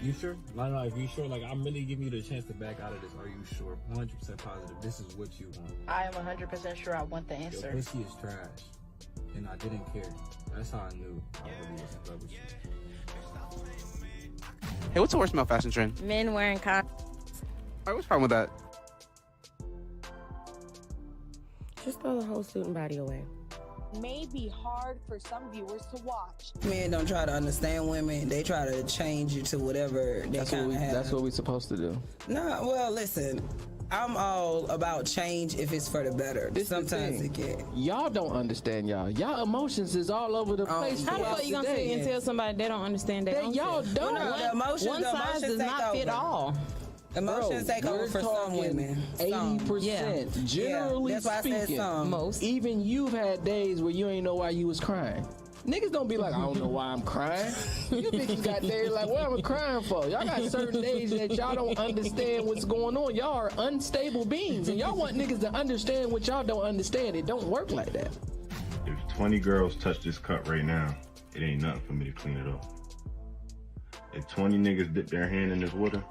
You sure? No, if you sure, like, I'm really giving you the chance to back out of this. Are you sure? 100% positive this is what you want. I am 100% sure I want the answer. Your pussy is trash. And I didn't care. That's how I knew I really was in love with you. Hey, what's the worst male fashion trend? Men wearing condoms. Alright, what's wrong with that? Just throw the whole student body away. May be hard for some viewers to watch. Men don't try to understand women. They try to change you to whatever they kind of have. That's what we're supposed to do. No, well, listen. I'm all about change if it's for the better. Sometimes it can. Y'all don't understand y'all. Y'all emotions is all over the place. How the fuck you gonna sit and tell somebody they don't understand that? Y'all don't. One size does not fit all. Emotions take over for some women. 80%. Generally that's why I said speaking, some. Most. even you've had days where you ain't know why you was crying. Niggas don't be like, I don't know why I'm crying. You bitches got days like, what am I crying for? Y'all got certain days that y'all don't understand what's going on. Y'all are unstable beings, and y'all want niggas to understand what y'all don't understand. It don't work like that. If 20 girls touch this cup right now, it ain't nothing for me to clean it up. If 20 niggas dip their hand in this water,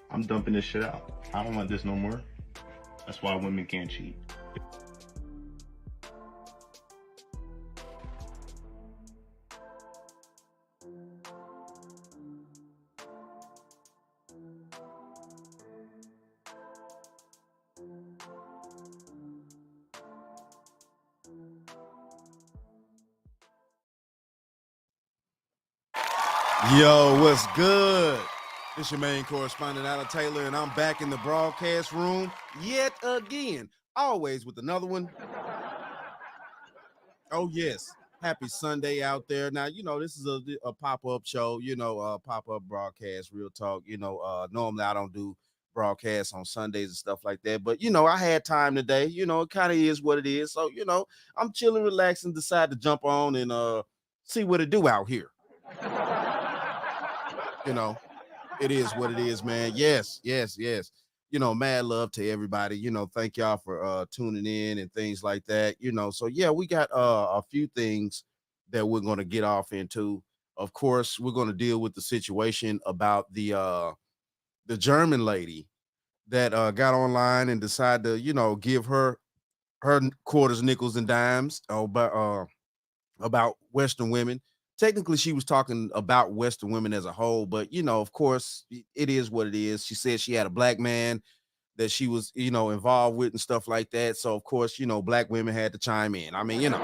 I'm dumping this shit out. I don't want this no more. That's why women can't cheat. Yo, what's good? It's your main correspondent, Alan Taylor, and I'm back in the broadcast room yet again, always with another one. Oh, yes. Happy Sunday out there. Now, you know, this is a pop-up show, you know, pop-up broadcast, real talk. You know, normally I don't do broadcasts on Sundays and stuff like that, but, you know, I had time today. You know, it kind of is what it is. So, you know, I'm chilling, relaxing, decide to jump on and see what it do out here. You know, it is what it is, man. Yes. You know, mad love to everybody. You know, thank y'all for tuning in and things like that. You know, so yeah, we got a few things that we're going to get off into. Of course, we're going to deal with the situation about the German lady that got online and decided to, you know, give her quarters, nickels, and dimes about Western women. Technically, she was talking about Western women as a whole, but, you know, of course, it is what it is. She said she had a black man that she was, you know, involved with and stuff like that. So, of course, you know, black women had to chime in. I mean, you know.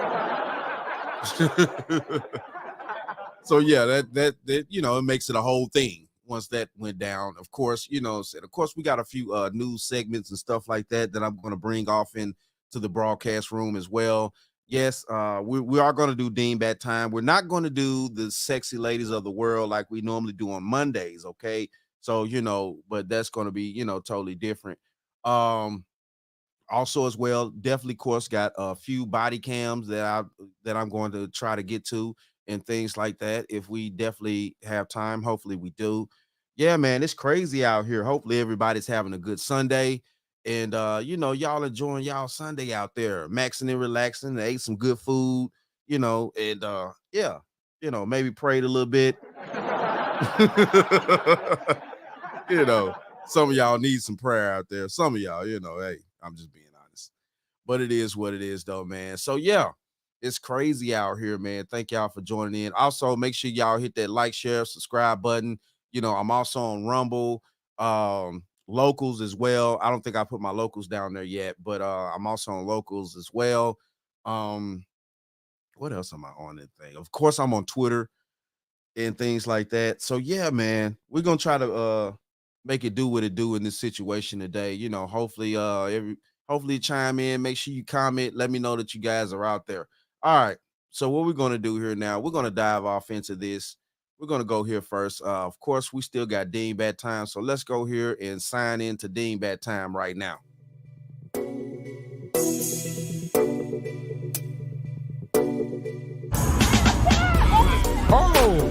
So, yeah, that you know, it makes it a whole thing once that went down. Of course, you know, of course, we got a few news segments and stuff like that I'm going to bring off into the broadcast room as well. Yes, we are going to do Dean Bad Time. We're not going to do the sexy ladies of the world like we normally do on Mondays, okay? So, you know, but that's going to be, you know, totally different. Also as well, definitely, of course, got a few body cams that I'm going to try to get to and things like that. If we definitely have time, hopefully we do. Yeah, man, it's crazy out here. Hopefully everybody's having a good Sunday. And, you know, y'all enjoying y'all Sunday out there, maxing and relaxing, ate some good food, you know, and, yeah, you know, maybe prayed a little bit. You know, some of y'all need some prayer out there. Some of y'all, you know, hey, I'm just being honest, but it is what it is though, man. So yeah, it's crazy out here, man. Thank y'all for joining in. Also, make sure y'all hit that like, share, subscribe button. You know, I'm also on Rumble, Locals as well. I don't think I put my Locals down there yet, but I'm also on Locals as well. What else am I on that thing? Of course, I'm on Twitter and things like that. So yeah, man, we're gonna try to make it do what it do in this situation today. You know, hopefully hopefully chime in, make sure you comment, let me know that you guys are out there. All right, so what we're gonna do here now, we're gonna dive off into this. We're going to go here first. Of course, we still got Dean Bad Time. So let's go here and sign into Dean Bad Time right now. Oh!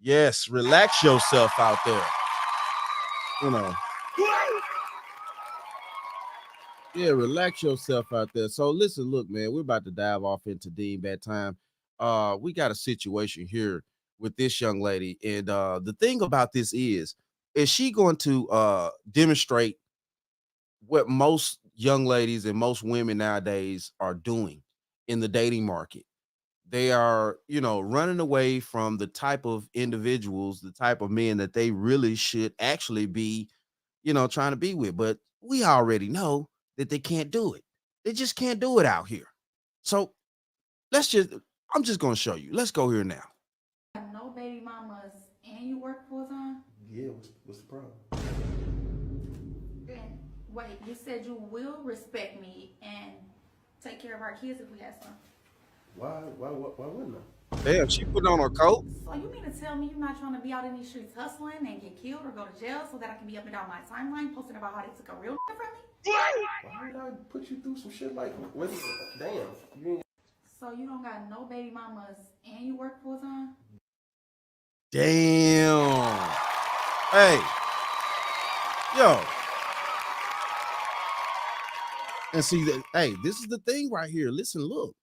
Yes, relax yourself out there. You know, Yeah, relax yourself out there. So listen, look, man, we're about to dive off into Dean Bad Time. We got a situation here with this young lady, and the thing about this is she going to demonstrate what most young ladies and most women nowadays are doing in the dating market? They are, running away from the type of individuals, the type of men that they really should actually be, trying to be with. But we already know that they can't do it. They just can't do it out here. So I'm just going to show you. Let's go here now. No baby mamas and you work full time? Yeah, what's the problem? And wait, you said you will respect me and take care of our kids if we had some. Why wouldn't I? Damn, she put on her coat. So you mean to tell me you're not trying to be out in these streets hustling and get killed or go to jail so that I can be up and down my timeline posting about how they took a real from me? Why would I put you through some shit like what? Damn, you ain't. So you don't got no baby mamas and you work full time? Damn. Hey. Yo. And see that, hey, this is the thing right here. Listen, look,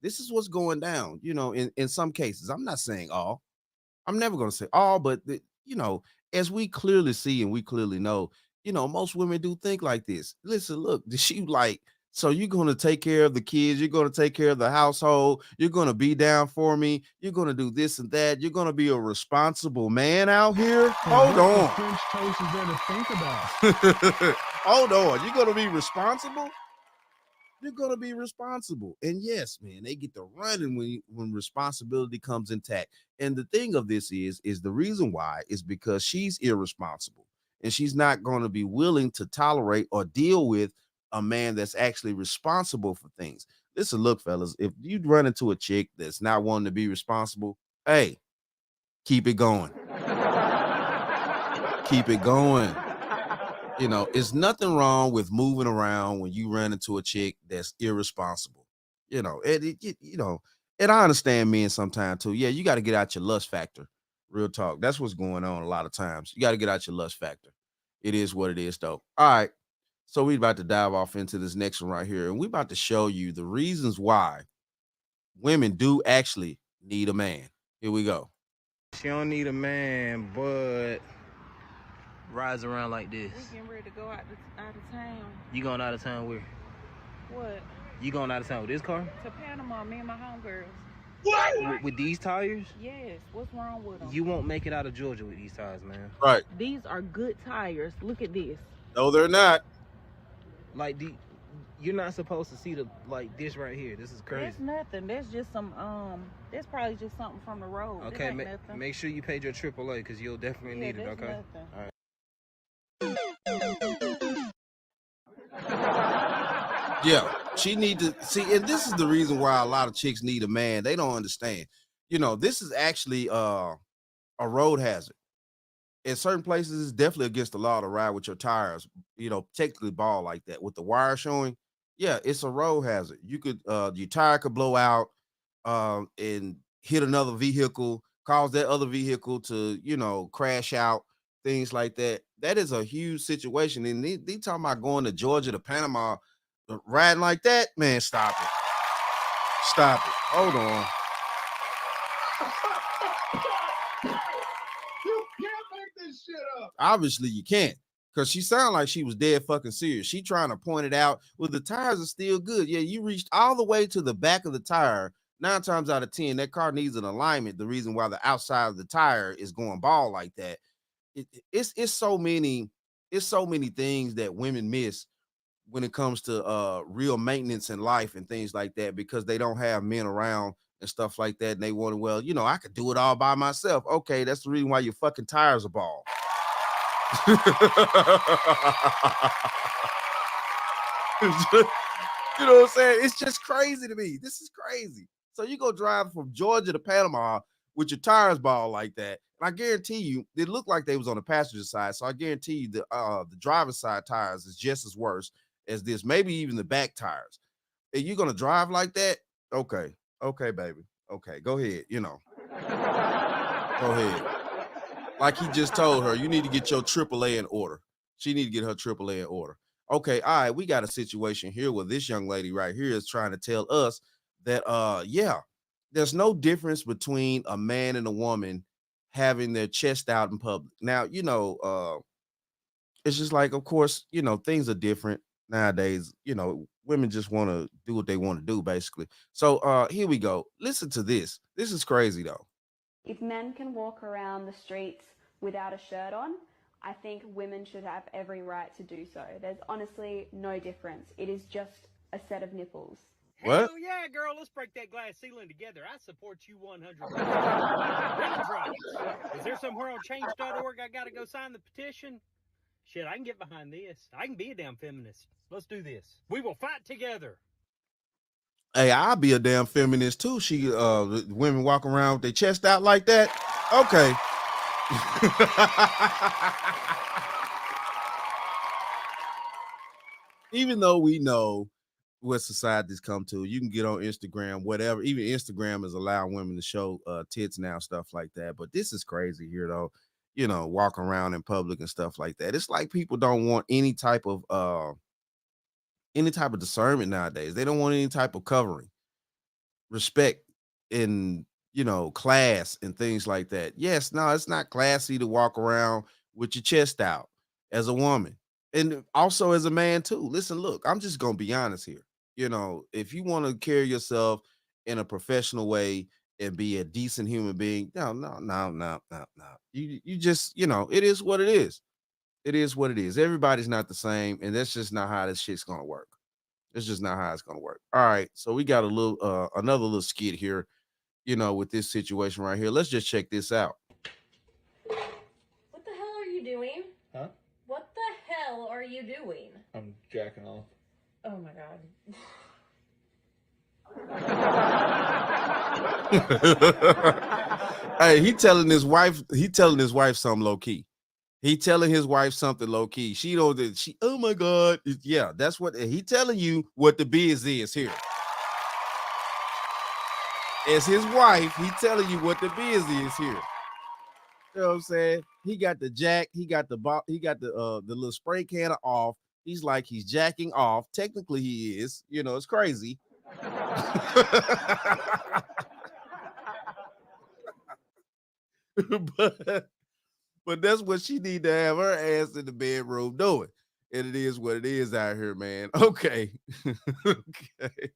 this is what's going down, in some cases. I'm not saying all. I'm never going to say all, but, as we clearly see and we clearly know, most women do think like this. Listen, look, she like, so you're going to take care of the kids. You're going to take care of the household. You're going to be down for me. You're going to do this and that. You're going to be a responsible man out here. Hold on. French toast is there to think about? Hold on. You're going to be responsible? You're going to be responsible. And yes, man, they get to running when responsibility comes intact. And the thing of this is the reason why is because she's irresponsible and she's not going to be willing to tolerate or deal with a man that's actually responsible for things. Listen, look, fellas, if you run into a chick that's not wanting to be responsible, hey, keep it going. Keep it going. It's nothing wrong with moving around when you run into a chick that's irresponsible. And I understand men sometimes too. Yeah, you got to get out your lust factor. Real talk. That's what's going on a lot of times. You got to get out your lust factor. It is what it is, though. All right. So we're about to dive off into this next one right here. And we're about to show you the reasons why women do actually need a man. Here we go. She don't need a man, but rides around like this. We getting ready to go out of town. You going out of town where? What? You going out of town with this car? To Panama, me and my homegirls. What? With these tires? Yes. What's wrong with them? You won't make it out of Georgia with these tires, man. Right. These are good tires. Look at this. No, they're not. Like you're not supposed to see this right here. This is crazy. That's nothing. That's just some that's probably just something from the road. Okay, make sure you paid your AAA because you'll definitely need it. Okay. Nothing. All right. Yeah, she need to see, and this is the reason why a lot of chicks need a man. They don't understand. This is actually a road hazard. In certain places, it's definitely against the law to ride with your tires, technically ball like that with the wire showing. Yeah, it's a road hazard. You could your tire could blow out and hit another vehicle, cause that other vehicle to, crash out, things like that. That is a huge situation. And they talking about going to Georgia to Panama, riding like that, man, stop it. Stop it. Hold on. You can't make this shit up. Obviously you can't, because she sounded like she was dead fucking serious. She trying to point it out. Well, the tires are still good. Yeah, you reached all the way to the back of the tire. 9 times out of 10, that car needs an alignment. The reason why the outside of the tire is going bald like that. It's so many things that women miss when it comes to real maintenance in life and things like that, because they don't have men around and stuff like that. And they want to, well, I could do it all by myself. Okay, that's the reason why your fucking tires are bald. You know what I'm saying? It's just crazy to me. This is crazy. So you go drive from Georgia to Panama with your tires bald like that. And I guarantee you, it looked like they was on the passenger side. So I guarantee you the driver's side tires is just as worse as this, maybe even the back tires. And you're gonna drive like that? Okay, baby. Okay, go ahead. Go ahead. Like he just told her, you need to get your AAA in order. She need to get her AAA in order. Okay, all right, we got a situation here where this young lady right here is trying to tell us that yeah, there's no difference between a man and a woman having their chest out in public. Now, it's just like, of course, things are different nowadays. Women just want to do what they want to do, basically. So here we go. Listen to this. This is crazy though. If men can walk around the streets without a shirt on, I think women should have every right to do so. There's honestly no difference. It is just a set of nipples. What? Hell yeah, girl, let's break that glass ceiling together. I support you 100%. Women's rights. Is there somewhere on change.org I gotta go sign the petition? Shit, I can get behind this. I can be a damn feminist. Let's do this. We will fight together. Hey, I'll be a damn feminist too. Women walk around with their chest out like that. Okay. Even though we know what society's come to, you can get on Instagram, whatever. Even Instagram is allowing women to show tits now, stuff like that. But this is crazy here, though. Walking around in public and stuff like that. It's like people don't want any type of discernment nowadays. They don't want any type of covering, respect, and class and things like that. Yes, no, it's not classy to walk around with your chest out as a woman, and also as a man too. Listen, look, I'm just gonna be honest here. If you want to carry yourself in a professional way and be a decent human being, no. You just, it is what it is. It is what it is. Everybody's not the same, and that's just not how this shit's gonna work. It's just not how it's gonna work. All right, so we got another little skit here, with this situation right here. Let's just check this out. What the hell are you doing? Huh? What the hell are you doing? I'm jacking off. Oh my god. Hey, he telling his wife something low key. He telling his wife something low key. Oh my god. Yeah, that's what he telling you what the biz is here. As his wife, he telling you what the biz is here. You know what I'm saying? He got the jack, he got the little spray can off. He's like he's jacking off. Technically, he is. It's crazy. but that's what she need to have her ass in the bedroom doing. And it is what it is out here, man. Okay. Okay.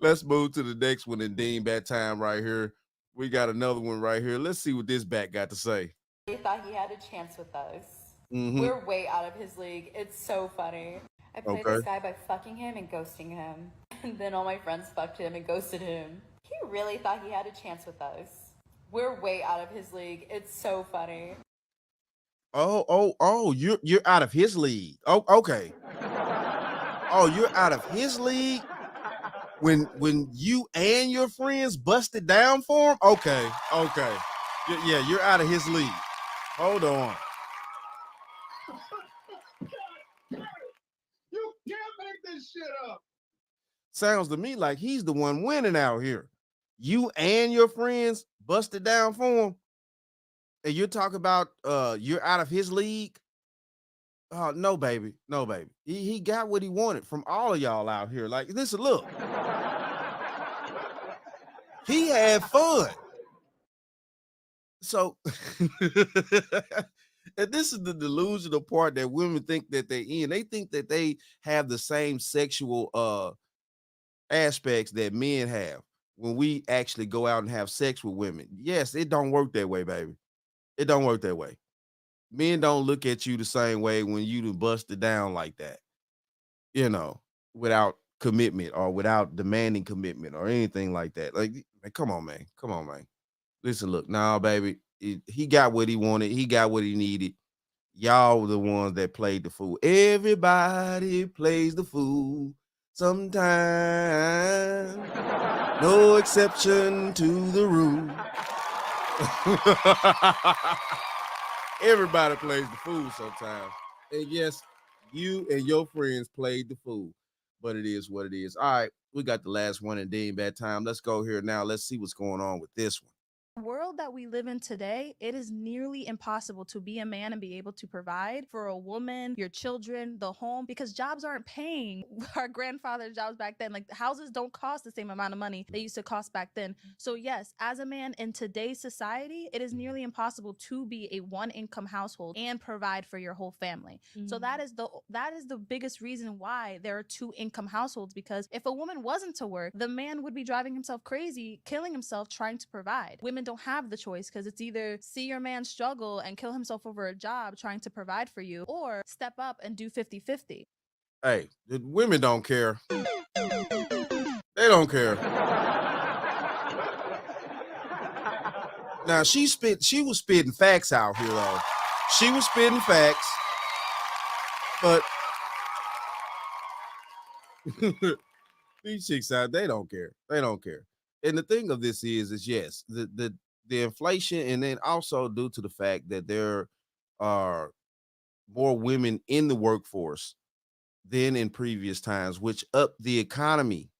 Let's move to the next one in Dean Bat time right here. We got another one right here. Let's see what this bat got to say. He thought he had a chance with us. Mm-hmm. We're way out of his league. It's so funny. I played this guy by fucking him and ghosting him. And then all my friends fucked him and ghosted him. He really thought he had a chance with us. We're way out of his league. It's so funny. Oh, you're out of his league. Oh, okay. Oh, you're out of his league? When you and your friends busted down for him? Okay. Yeah, you're out of his league. Hold on. You can't make this shit up. Sounds to me like he's the one winning out here. You and your friends busted down for him, and you're talking about you're out of his league. Oh, no, baby. He got what he wanted from all of y'all out here. Like, listen, look. He had fun. So, and this is the delusional part that women think that they're in. They think that they have the same sexual aspects that men have when we actually go out and have sex with women. Yes, it don't work that way, baby. It don't work that way. Men don't look at you the same way when you done busted down like that, without commitment or without demanding commitment or anything like that. Like, come on, man. Listen, look, nah, baby, he got what he wanted. He got what he needed. Y'all were the ones that played the fool. Everybody plays the fool sometimes. No exception to the rule. Everybody plays the fool sometimes. And yes, you and your friends played the fool. But it is what it is. All right, we got the last one in Dean Bad Time. Let's go here now. Let's see what's going on with this one. world that we live in today, it is nearly impossible to be a man and be able to provide for a woman, your children, the home, because jobs aren't paying. Our grandfather's jobs back then, like the houses don't cost the same amount of money they used to cost back then. So yes, as a man in today's society, it is nearly impossible to be a one income household and provide for your whole family. So that is the biggest reason why there are two income households, because if a woman wasn't to work, the man would be driving himself crazy, killing himself trying to provide. Women don't have the choice, because it's either see your man struggle and kill himself over a job trying to provide for you, or step up and do 50-50. Hey, the women don't care. They don't care. Now she was spitting facts out here though. She was spitting facts, but these chicks out, they don't care. They don't care. And the thing of this is yes, the inflation, and then also due to the fact that there are more women in the workforce than in previous times, which up the economy.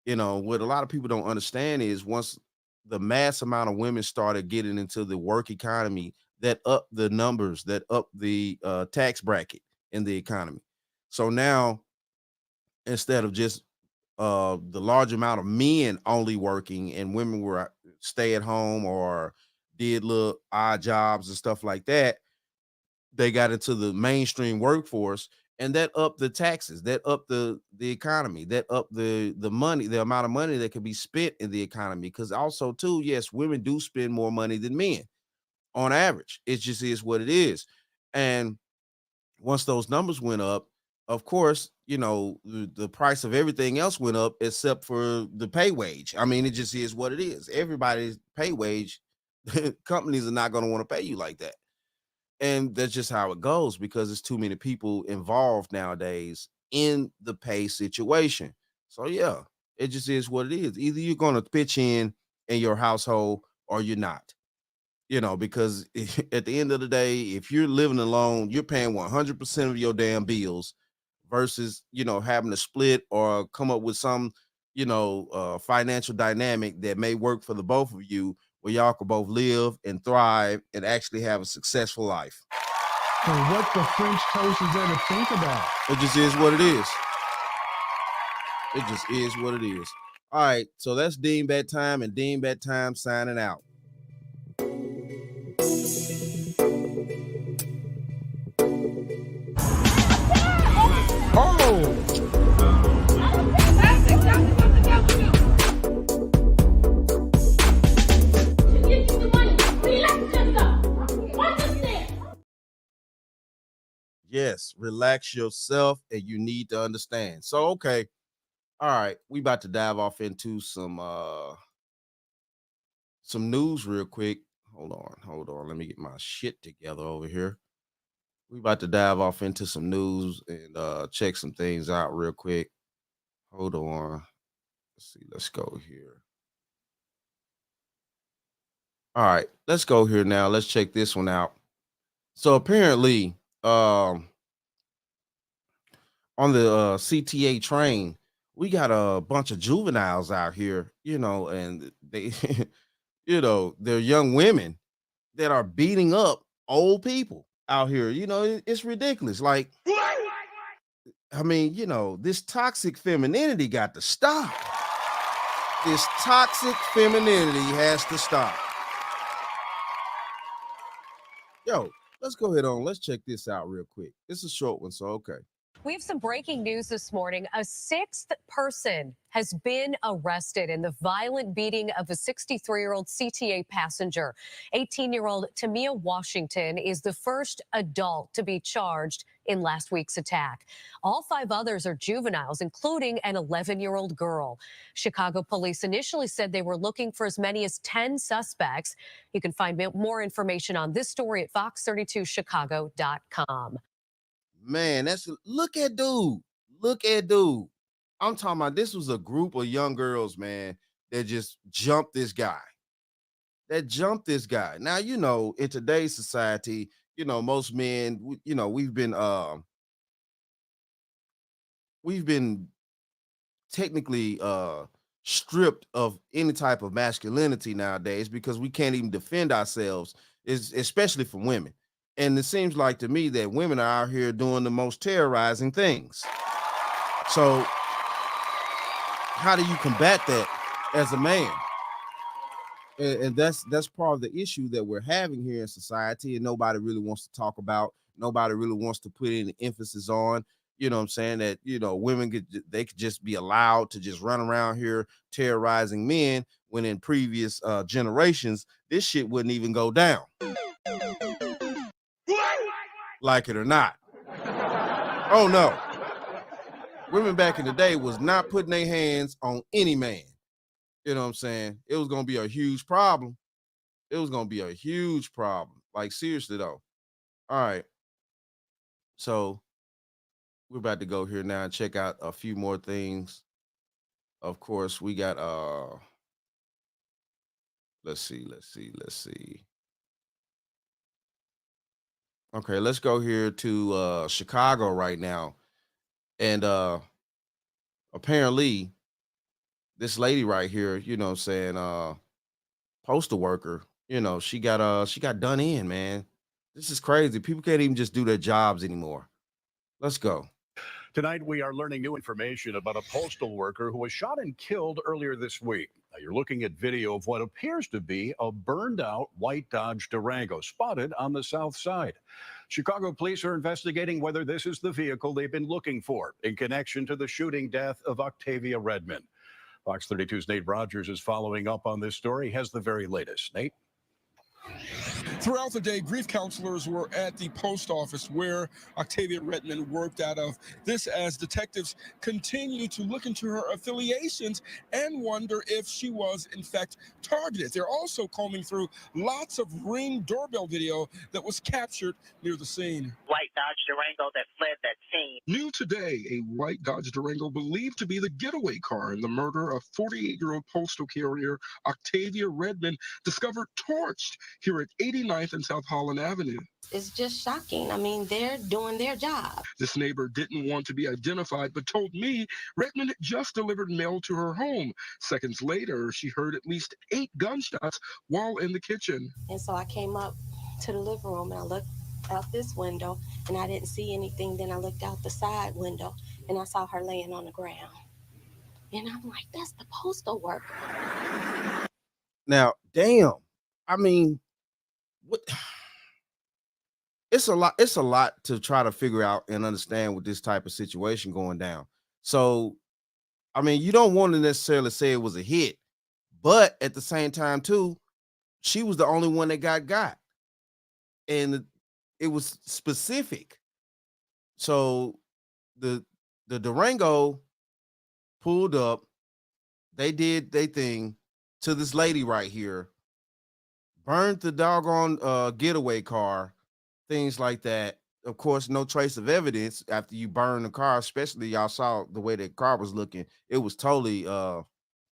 You know, what a lot of people don't understand is once the mass amount of women started getting into the work economy, that up the numbers, that up the tax bracket in the economy. So now, instead of just the large amount of men only working and women were stay at home or did little odd jobs and stuff like that, they got into the mainstream workforce, and that upped the taxes, that upped the economy, that upped the money, the amount of money that could be spent in the economy. Because also too, yes, women do spend more money than men on average. It just is what it is. And once those numbers went up, of course, you know, the price of everything else went up except for the pay wage. I mean, it just is what it is. Everybody's pay wage, companies are not going to want to pay you like that. And that's just how it goes, because there's too many people involved nowadays in the pay situation. So yeah, it just is what it is. Either you're going to pitch in your household or you're not. You know, because at the end of the day, if you're living alone, you're paying 100% of your damn bills versus, you know, having to split or come up with some, you know, financial dynamic that may work for the both of you, where y'all can both live and thrive and actually have a successful life. So what the French toast is there to think about? It just is what it is. It just is what it is. All right, so that's Dean Bedtime, and Dean Bedtime signing out. Yes, relax yourself, and you need to understand. So, okay. All right, we about to dive off into some news real quick. Hold on. Let me get my shit together over here. We about to dive off into some news and check some things out real quick. Hold on. Let's see. Let's go here. All right, let's go here now. Let's check this one out. So apparently, on the CTA train, we got a bunch of juveniles out here, you know, and they, you know, they're young women that are beating up old people out here. You know, it's ridiculous. Like, I mean, you know, this toxic femininity got to stop. This toxic femininity has to stop. Yo, let's go ahead on. Let's check this out real quick. It's a short one, so okay. We have some breaking news this morning. A sixth person has been arrested in the violent beating of a 63-year-old CTA passenger. 18-year-old Tamia Washington is the first adult to be charged in last week's attack. All 5 others are juveniles, including an 11-year-old girl. Chicago police initially said they were looking for as many as 10 suspects. You can find more information on this story at fox32chicago.com. Man, look at dude. Look at dude. I'm talking about, this was a group of young girls, man, that just jumped this guy. Now, you know, in today's society, you know, most men, you know, we've been technically stripped of any type of masculinity nowadays because we can't even defend ourselves, especially for women. And it seems like to me that women are out here doing the most terrorizing things. So how do you combat that as a man? And that's part of the issue that we're having here in society, and nobody really wants to talk about. Nobody really wants to put any emphasis on. You know what I'm saying? That, you know, women could just be allowed to just run around here terrorizing men, when in previous generations this shit wouldn't even go down. Like it or not. Oh no. Women back in the day was not putting their hands on any man. You know what I'm saying? It was gonna be a huge problem. It was gonna be a huge problem. Like, seriously though. All right. So we're about to go here now and check out a few more things. Of course, we got let's see. Okay, let's go here to Chicago right now. And apparently this lady right here, you know what I'm saying, postal worker, you know, she got done in, man. This is crazy. People can't even just do their jobs anymore. Let's go. Tonight, we are learning new information about a postal worker who was shot and killed earlier this week. Now, you're looking at video of what appears to be a burned out white Dodge Durango spotted on the south side. Chicago police are investigating whether this is the vehicle they've been looking for in connection to the shooting death of Octavia Redmond. Fox 32's Nate Rogers is following up on this story, has the very latest. Nate? Throughout the day, grief counselors were at the post office where Octavia Redmond worked out of. This as detectives continue to look into her affiliations and wonder if she was, in fact, targeted. They're also combing through lots of Ring doorbell video that was captured near the scene. White Dodge Durango that fled that scene. New today, a white Dodge Durango believed to be the getaway car in the murder of 48-year-old postal carrier Octavia Redmond, discovered torched here at 89th and South Holland Avenue. It's just shocking. I mean, they're doing their job. This neighbor didn't want to be identified, but told me Redmond just delivered mail to her home. Seconds later, she heard at least 8 gunshots while in the kitchen. And so I came up to the living room and I looked out this window and I didn't see anything. Then I looked out the side window and I saw her laying on the ground. And I'm like, that's the postal worker. Now, damn. I mean, what? It's a lot to try to figure out and understand with this type of situation going down. So, I mean, you don't want to necessarily say it was a hit, but at the same time too, she was the only one that got. And it was specific. So the Durango pulled up, they did their thing to this lady right here, burned the doggone getaway car, things like that. Of course, no trace of evidence after you burn the car, especially y'all saw the way the car was looking. It was totally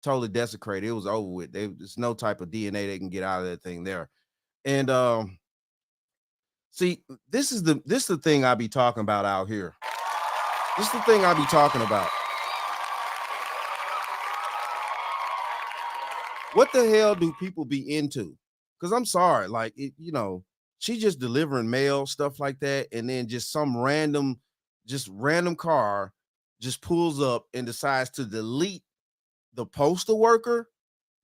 desecrated. It was over with. There's no type of DNA they can get out of that thing there. And see, this is the thing I be talking about out here. This is the thing I be talking about. What the hell do people be into? Because I'm sorry, like, you know, she just delivering mail, stuff like that, and then just some random car just pulls up and decides to delete the postal worker.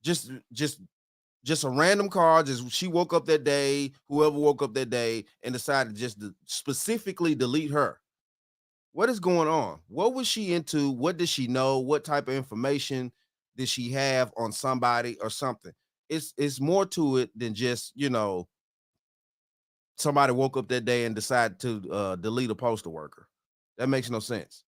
Just a random car. Just she woke up that day, whoever woke up that day, and decided just to specifically delete her. What is going on? What was she into? What did she know? What type of information did she have on somebody or something? It's more to it than just, you know, somebody woke up that day and decided to delete a postal worker. That makes no sense.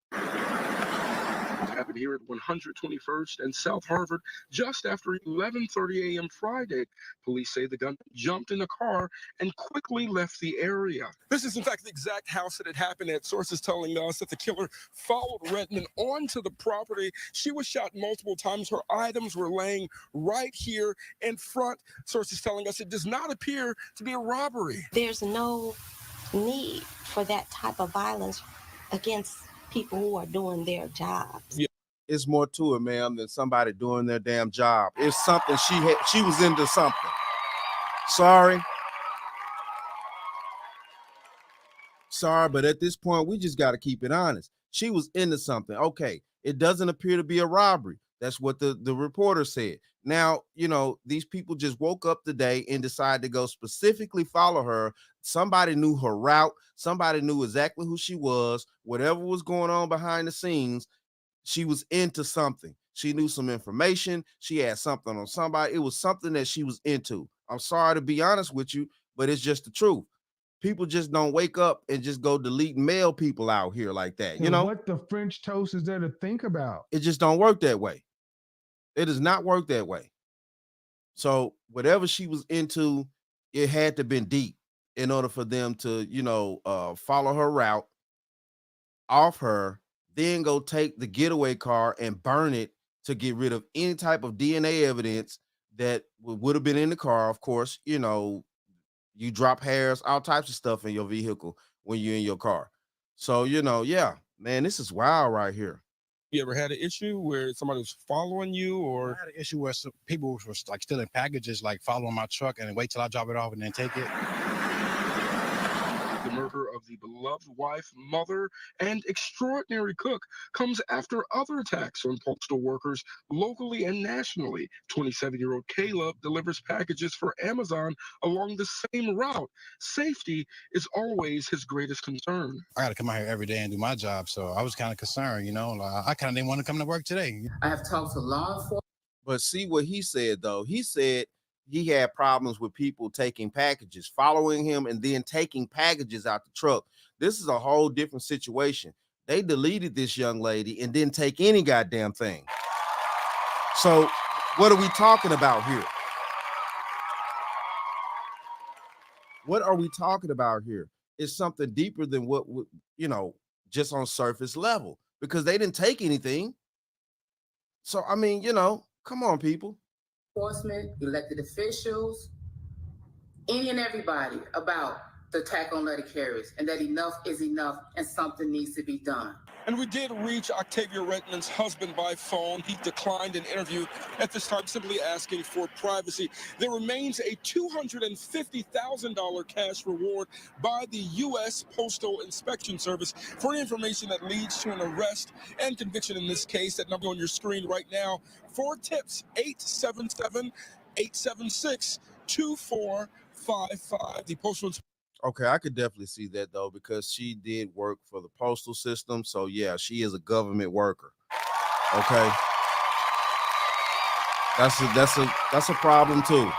Happened here at 121st and South Harvard just after 11:30 a.m. Friday. Police say the gunman jumped in the car and quickly left the area. This is in fact the exact house that it happened at. Sources telling us that the killer followed Redmond onto the property. She was shot multiple times. Her items were laying right here in front. Sources telling us it does not appear to be a robbery. There's no need for that type of violence against people who are doing their jobs. Yeah. It's more to it, ma'am, than somebody doing their damn job. It's something she was into something. Sorry, but at this point, we just got to keep it honest. She was into something. Okay, it doesn't appear to be a robbery. That's what the reporter said. Now, these people just woke up today and decided to go specifically follow her. Somebody knew her route. Somebody knew exactly who she was. Whatever was going on behind the scenes, she was into something. She knew some information. She had something on somebody. It was something that she was into. I'm sorry to be honest with you, but it's just the truth. People just don't wake up and just go delete male people out here like that. What the French toast is there to think about? It just don't work that way. It does not work that way. So whatever she was into, it had to been deep in order for them to, follow her route off her, then go take the getaway car and burn it to get rid of any type of DNA evidence that would have been in the car. Of course, you drop hairs, all types of stuff in your vehicle when you're in your car. So, yeah, man, this is wild right here. You ever had an issue where somebody was following you, or I had an issue where some people were like stealing packages, like following my truck and wait till I drop it off and then take it? The murder of the beloved wife, mother, and extraordinary cook comes after other attacks on postal workers locally and nationally. 27-year-old Caleb delivers packages for Amazon along the same route. Safety is always his greatest concern. I got to come out here every day and do my job, so I was kind of concerned, I kind of didn't want to come to work today. I have talked to law enforcement. But see what he said, though. He said he had problems with people taking packages, following him, and then taking packages out the truck. This is a whole different situation. They deleted this young lady and didn't take any goddamn thing. So what are we talking about here? What are we talking about here? It's something deeper than what, just on surface level, because they didn't take anything. So, I mean, come on, people. Enforcement, elected officials, any and everybody about the attack on letter carriers, and that enough is enough and something needs to be done. And we did reach Octavia Redmond's husband by phone. He declined an interview at this time, simply asking for privacy. There remains a $250,000 cash reward by the U.S. Postal Inspection Service for information that leads to an arrest and conviction in this case. That number on your screen right now. For tips, 877-876-2455. The Postal Okay, I could definitely see that, though, because she did work for the postal system. So, yeah, she is a government worker. Okay. That's a problem, too.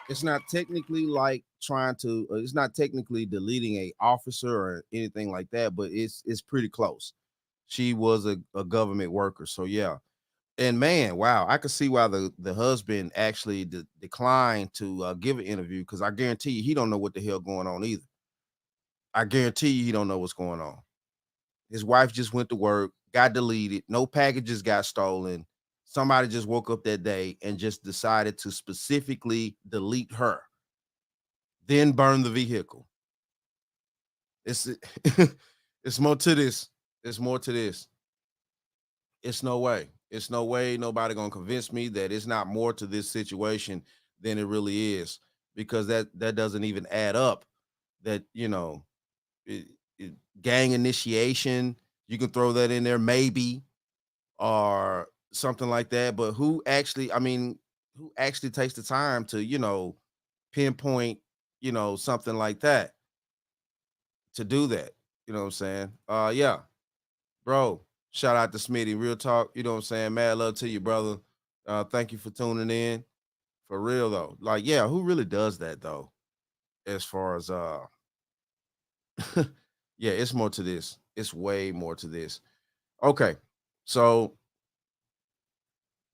It's not technically like it's not technically deleting a officer or anything like that, but it's pretty close. She was a government worker. So, yeah. And man, wow, I could see why the husband actually declined to give an interview, because I guarantee you he don't know what the hell going on either. I guarantee you he don't know what's going on. His wife just went to work, got deleted, no packages got stolen. Somebody just woke up that day and just decided to specifically delete her, then burn the vehicle. It's more to this. It's more to this. It's no way. It's no way nobody gonna convince me that it's not more to this situation than it really is, because that doesn't even add up. That gang initiation, you can throw that in there maybe, or something like that. But who actually takes the time to pinpoint something like that, to do that? You know what I'm saying? Yeah, bro. Shout out to Smitty. Real talk. You know what I'm saying? Mad love to you, brother. Thank you for tuning in. For real, though. Like, yeah, who really does that, though? As far as, yeah, it's more to this. It's way more to this. Okay. So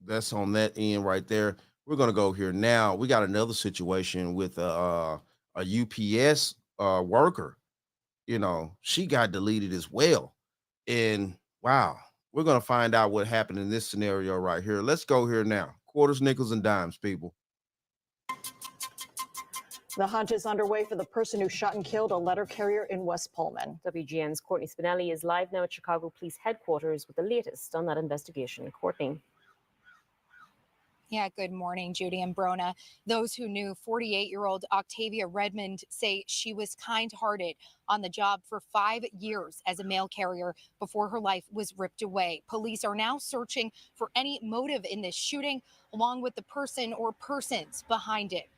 that's on that end right there. We're going to go here now. We got another situation with a UPS worker. She got deleted as well. And wow, we're going to find out what happened in this scenario right here. Let's go here now. Quarters, nickels, and dimes, people. The hunt is underway for the person who shot and killed a letter carrier in West Pullman. WGN's Courtney Spinelli is live now at Chicago Police Headquarters with the latest on that investigation. Courtney. Yeah, good morning, Judy and Brona. Those who knew 48-year-old Octavia Redmond say she was kind-hearted on the job for 5 years as a mail carrier before her life was ripped away. Police are now searching for any motive in this shooting, along with the person or persons behind it.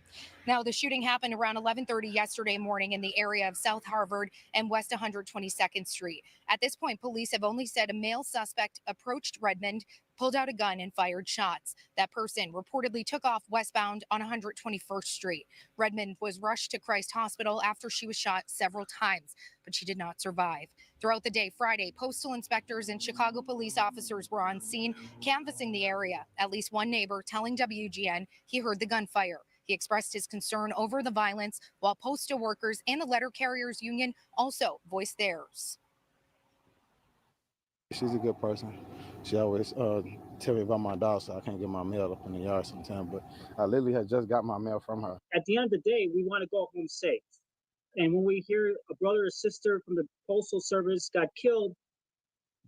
Now, the shooting happened around 11:30 yesterday morning in the area of South Harvard and West 122nd Street. At this point, police have only said a male suspect approached Redmond, pulled out a gun, and fired shots. That person reportedly took off westbound on 121st Street. Redmond was rushed to Christ Hospital after she was shot several times, but she did not survive. Throughout the day Friday, postal inspectors and Chicago police officers were on scene canvassing the area. At least one neighbor telling WGN he heard the gunfire. He expressed his concern over the violence, while postal workers and the letter carriers union also voiced theirs. She's a good person. She always tell me about my dog, so I can't get my mail up in the yard sometimes. But I literally had just got my mail from her. At the end of the day, we want to go home safe. And when we hear a brother or sister from the Postal Service got killed,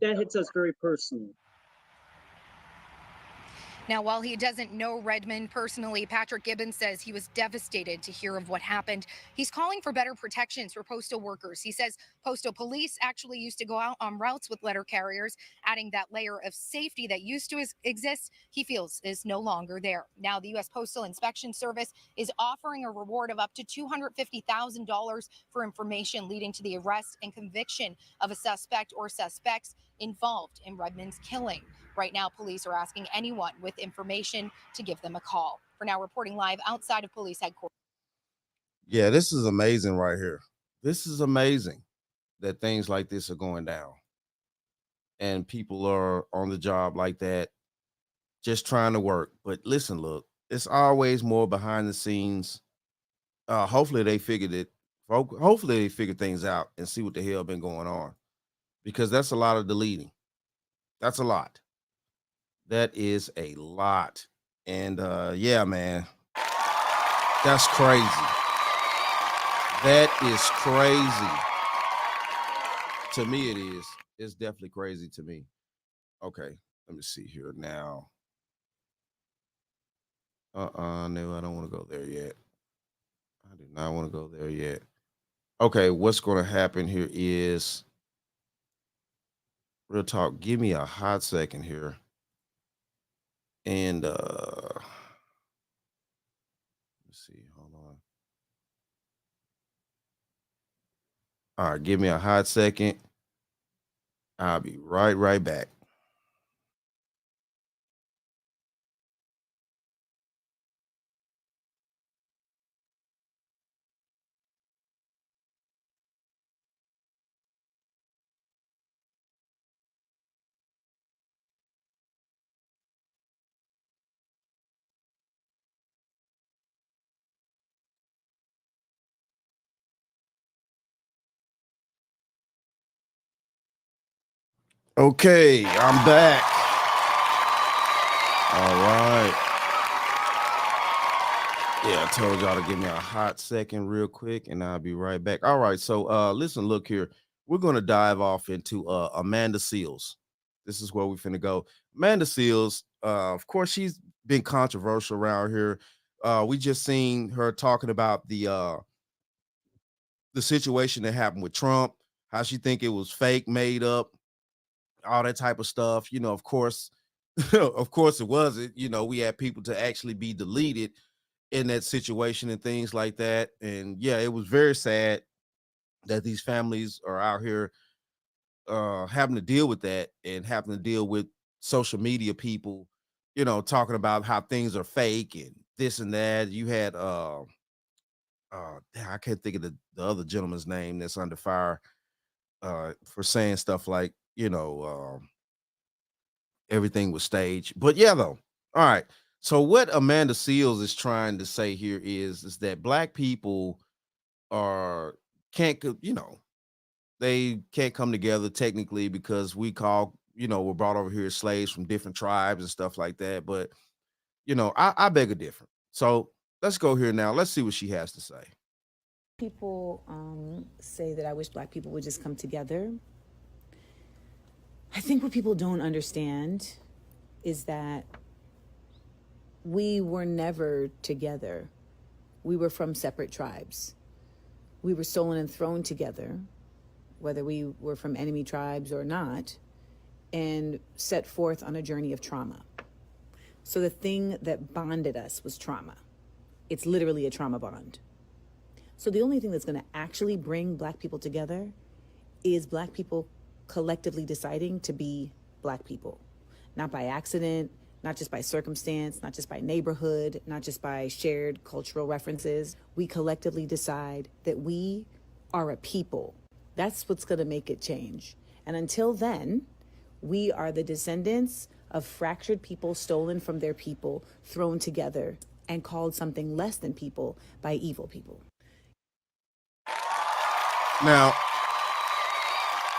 that hits us very personally. Now, while he doesn't know Redmond personally, Patrick Gibbons says he was devastated to hear of what happened. He's calling for better protections for postal workers. He says postal police actually used to go out on routes with letter carriers, adding that layer of safety that used to exist, he feels is no longer there. Now, the U.S. Postal Inspection Service is offering a reward of up to $250,000 for information leading to the arrest and conviction of a suspect or suspects involved in Redmond's killing. Right now, police are asking anyone with information to give them a call. For now, reporting live outside of police headquarters. Yeah, this is amazing right here. This is amazing that things like this are going down. And people are on the job like that, just trying to work. But listen, look, it's always more behind the scenes. Hopefully they figured it. Hopefully they figured things out and see what the hell been going on. Because that's a lot of deleting. That's a lot. That is a lot. And yeah, man, that's crazy. That is crazy. To me, it is. It's definitely crazy to me. Okay, let me see here now. No, I don't want to go there yet. I do not want to go there yet. Okay, what's going to happen here is, real talk, give me a hot second here. And let's see, hold on. All right, give me a hot second. I'll be right back. Okay, I'm back. All right. Yeah, I told y'all to give me a hot second real quick, and I'll be right back. All right, so listen, look here. We're going to dive off into Amanda Seales. This is where we finna go. Amanda Seales, of course, she's been controversial around here. We just seen her talking about the situation that happened with Trump, how she think it was fake, made up, all that type of stuff. You know, of course, of course it wasn't. You know, we had people to actually be deleted in that situation and things like that. And yeah, it was very sad that these families are out here having to deal with that and having to deal with social media people, you know, talking about how things are fake and this and that. You had I can't think of the other gentleman's name that's under fire for saying stuff like, you know, everything was staged. But yeah, though. All right. So what Amanda Seales is trying to say here is that black people can't, you know, they can't come together technically because we're brought over here as slaves from different tribes and stuff like that. But, you know, I beg a different. So let's go here now. Let's see what she has to say. People say that I wish Black people would just come together. I think what people don't understand is that we were never together. We were from separate tribes. We were stolen and thrown together, whether we were from enemy tribes or not, and set forth on a journey of trauma. So the thing that bonded us was trauma. It's literally a trauma bond. So the only thing that's going to actually bring Black people together is Black people collectively deciding to be Black people. Not by accident, not just by circumstance, not just by neighborhood, not just by shared cultural references. We collectively decide that we are a people. That's what's going to make it change. And until then, we are the descendants of fractured people stolen from their people, thrown together, and called something less than people by evil people. Now,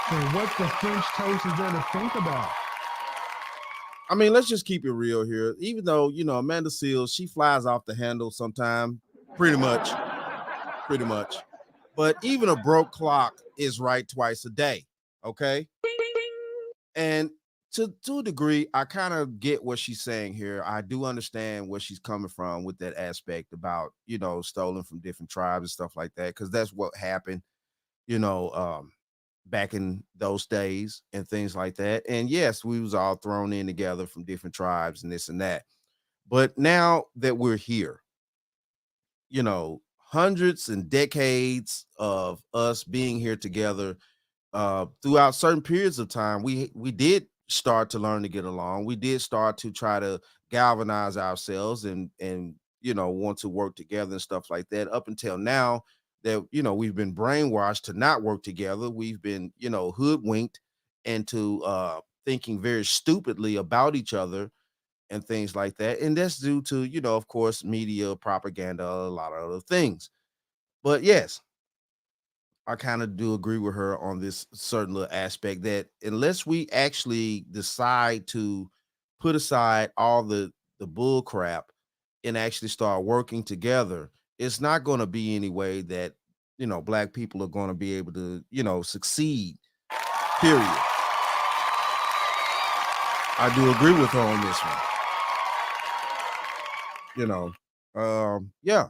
And what the French toast is there to think about? I mean, let's just keep it real here. Even though, you know, Amanda Seales, she flies off the handle sometime, pretty much. But even a broke clock is right twice a day, okay? And to a degree, I kind of get what she's saying here. I do understand where she's coming from with that aspect about, you know, stolen from different tribes and stuff like that, because that's what happened, you know, back in those days and things like that. And yes, we was all thrown in together from different tribes and this and that. But now that we're here, you know, hundreds and decades of us being here together, throughout certain periods of time, we did start to learn to get along. We did start to try to galvanize ourselves and you know, want to work together and stuff like that. Up until now, that, you know, we've been brainwashed to not work together. We've been, you know, hoodwinked into thinking very stupidly about each other and things like that. And that's due to, you know, of course, media, propaganda, a lot of other things. But yes, I kind of do agree with her on this certain little aspect that unless we actually decide to put aside all the bull crap and actually start working together, it's not going to be any way that, you know, Black people are going to be able to, you know, succeed. Period. I do agree with her on this one. You know, yeah.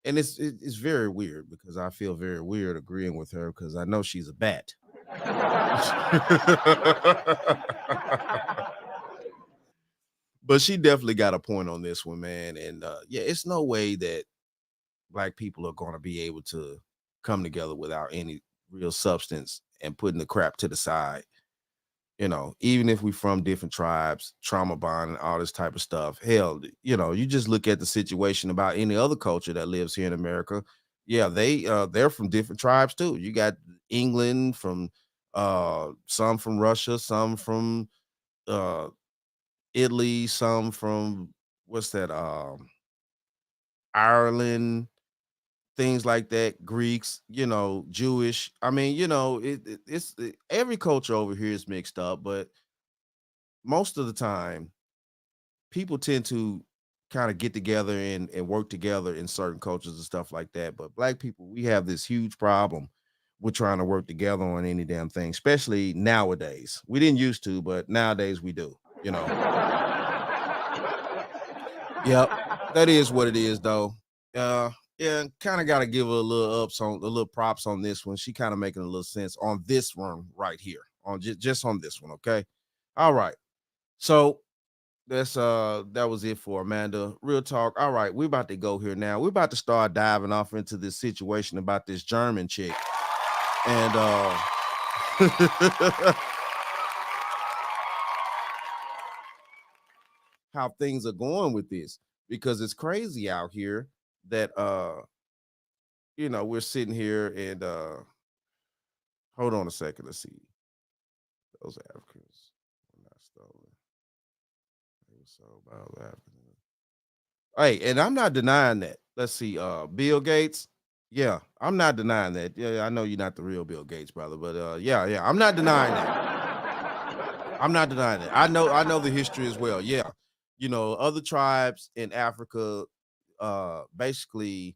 And it's very weird because I feel very weird agreeing with her because I know she's a bat. But she definitely got a point on this one, man. And yeah, it's no way that Black people are going to be able to come together without any real substance and putting the crap to the side. You know, even if we from different tribes, trauma bond and all this type of stuff. Hell, you know, you just look at the situation about any other culture that lives here in America. Yeah, they're from different tribes too. You got England from some from Russia, some from uh Italy, some from what's that Ireland, things like that, Greeks, you know, Jewish. I mean, you know, every culture over here is mixed up, but most of the time people tend to kind of get together and work together in certain cultures and stuff like that. But Black people, we have this huge problem with trying to work together on any damn thing, especially nowadays. We didn't used to, but nowadays we do, you know. Yep, that is what it is though. Yeah, kind of got to give her a little a little props on this one. She kind of making a little sense on this one right here, on just on this one. Okay, all right. So that was it for Amanda. Real talk. All right, we're about to go here now. We're about to start diving off into this situation about this German chick and how things are going with this, because it's crazy out here that you know, we're sitting here and hold on a second. Let's see. Those Africans were not stolen. They were sold by other Africans. Hey, and I'm not denying that. Let's see. Bill Gates. Yeah, I'm not denying that. Yeah, I know you're not the real Bill Gates, brother, but yeah, I'm not denying that. I'm not denying that. I know the history as well. Yeah. You know, other tribes in Africa basically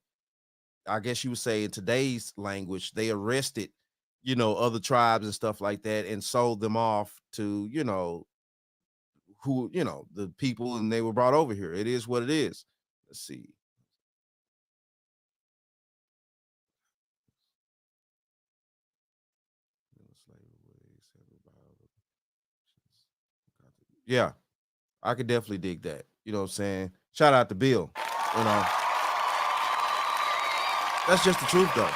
I guess you would say in today's language, they arrested, other tribes and stuff like that and sold them off to, the people, and they were brought over here. It is what it is. Let's see. Yeah, I could definitely dig that. You know what I'm saying? Shout out to Bill. That's just the truth, though.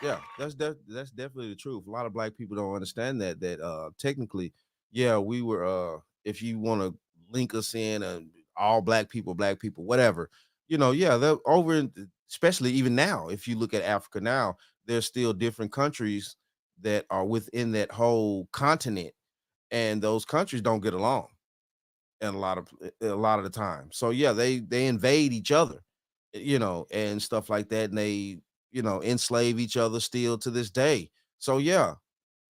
Yeah, that's definitely the truth. A lot of black people don't understand that technically, yeah, we were if you want to link us in all black people, whatever, yeah, they're over especially even now, if you look at Africa now, there's still different countries that are within that whole continent, and those countries don't get along and a lot of the time. So yeah, they invade each other, and stuff like that, and they enslave each other still to this day. So yeah,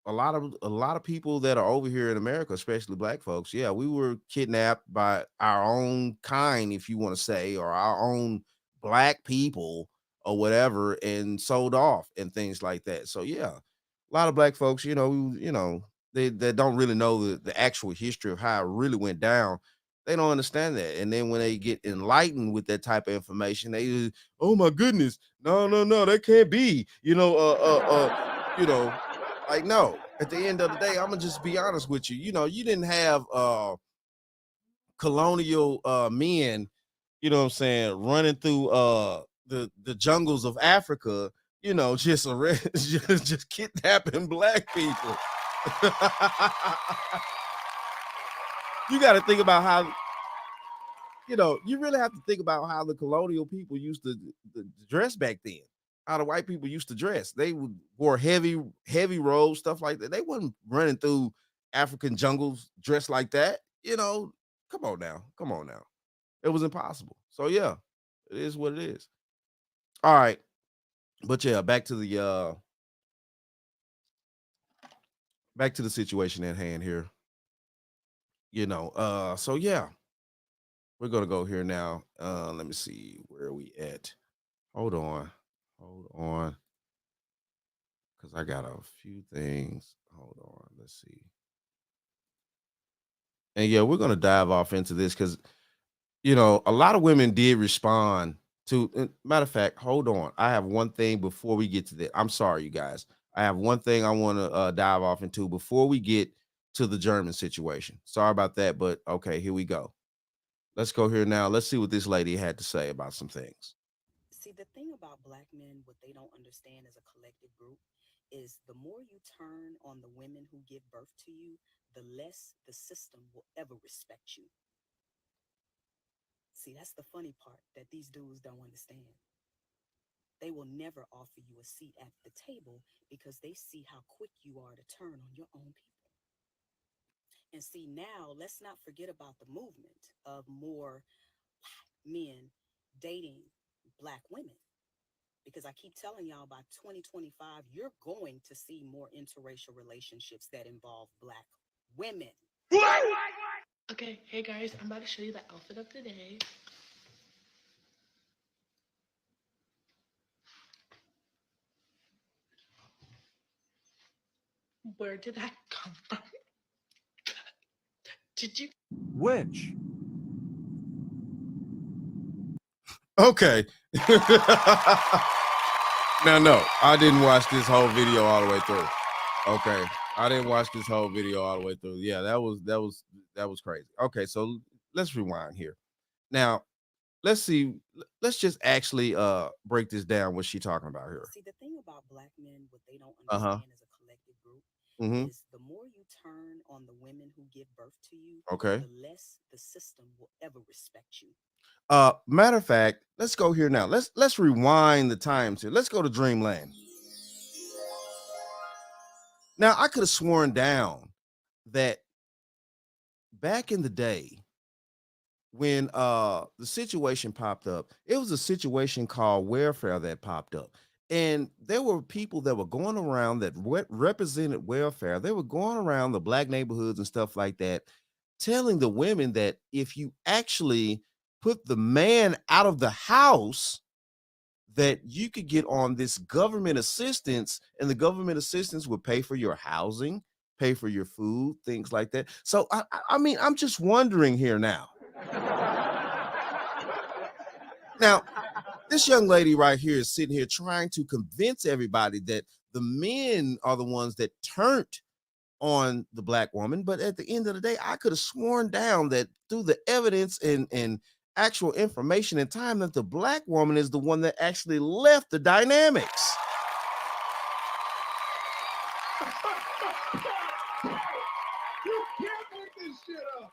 a lot of people that are over here in America, especially black folks, yeah, we were kidnapped by our own kind, if you want to say, or our own black people or whatever, and sold off and things like that. So yeah, a lot of black folks, they don't really know the actual history of how it really went down. They don't understand that. And then when they get enlightened with that type of information, they, oh my goodness, no, no, no, that can't be, like, no, at the end of the day, I'm gonna just be honest with you. You didn't have colonial men, what I'm saying, running through the jungles of Africa, just just kidnapping black people. You got to think about how, you really have to think about how the colonial people used to dress back then. How the white people used to dress. They wore heavy robes, stuff like that. They wasn't running through African jungles dressed like that. Come on now. Come on now. It was impossible. So yeah, it is what it is. All right. But yeah, back to the situation at hand here. So yeah, we're gonna go here now. Let me see, where are we at? Hold on. Hold on. Because I got a few things. Hold on. Let's see. And yeah, we're gonna dive off into this because a lot of women did respond to. Matter of fact, hold on. I have one thing before we get to that. I'm sorry, you guys. I have one thing I want to dive off into before we get to the German situation. Sorry about that, but okay, here we go. Let's go here now. Let's see what this lady had to say about some things. See, the thing about black men, what they don't understand as a collective group is the more you turn on the women who give birth to you, the less the system will ever respect you. See, that's the funny part that these dudes don't understand. They will never offer you a seat at the table because they see how quick you are to turn on your own people. And see, now let's not forget about the movement of more men dating black women. Because I keep telling y'all, by 2025, you're going to see more interracial relationships that involve black women. Okay, hey guys, I'm about to show you the outfit of the day. Where did that come from? Did you? Which? Okay. Now, no, I didn't watch this whole video all the way through. Okay, I didn't watch this whole video all the way through. Yeah, that was crazy. Okay, so let's rewind here. Now, let's see. Let's just actually break this down. What's she talking about here? See, the thing about black men, what they don't Uh-huh. understand as a collective group Mhm. is the more you turn on the women who give birth to you, Okay. the less the system will ever respect you. Matter of fact, let's go here now. Let's rewind the times here. Let's go to Dreamland. Now, I could have sworn down that back in the day when the situation popped up, it was a situation called welfare that popped up. And there were people that were going around that represented welfare. They were going around the black neighborhoods and stuff like that, telling the women that if you actually put the man out of the house, that you could get on this government assistance, and the government assistance would pay for your housing, pay for your food, things like that. So I mean, I'm just wondering here now. Now, this young lady right here is sitting here trying to convince everybody that the men are the ones that turned on the black woman. But at the end of the day, I could have sworn down that through the evidence and actual information and time, that the black woman is the one that actually left the dynamics. You can't make this shit up.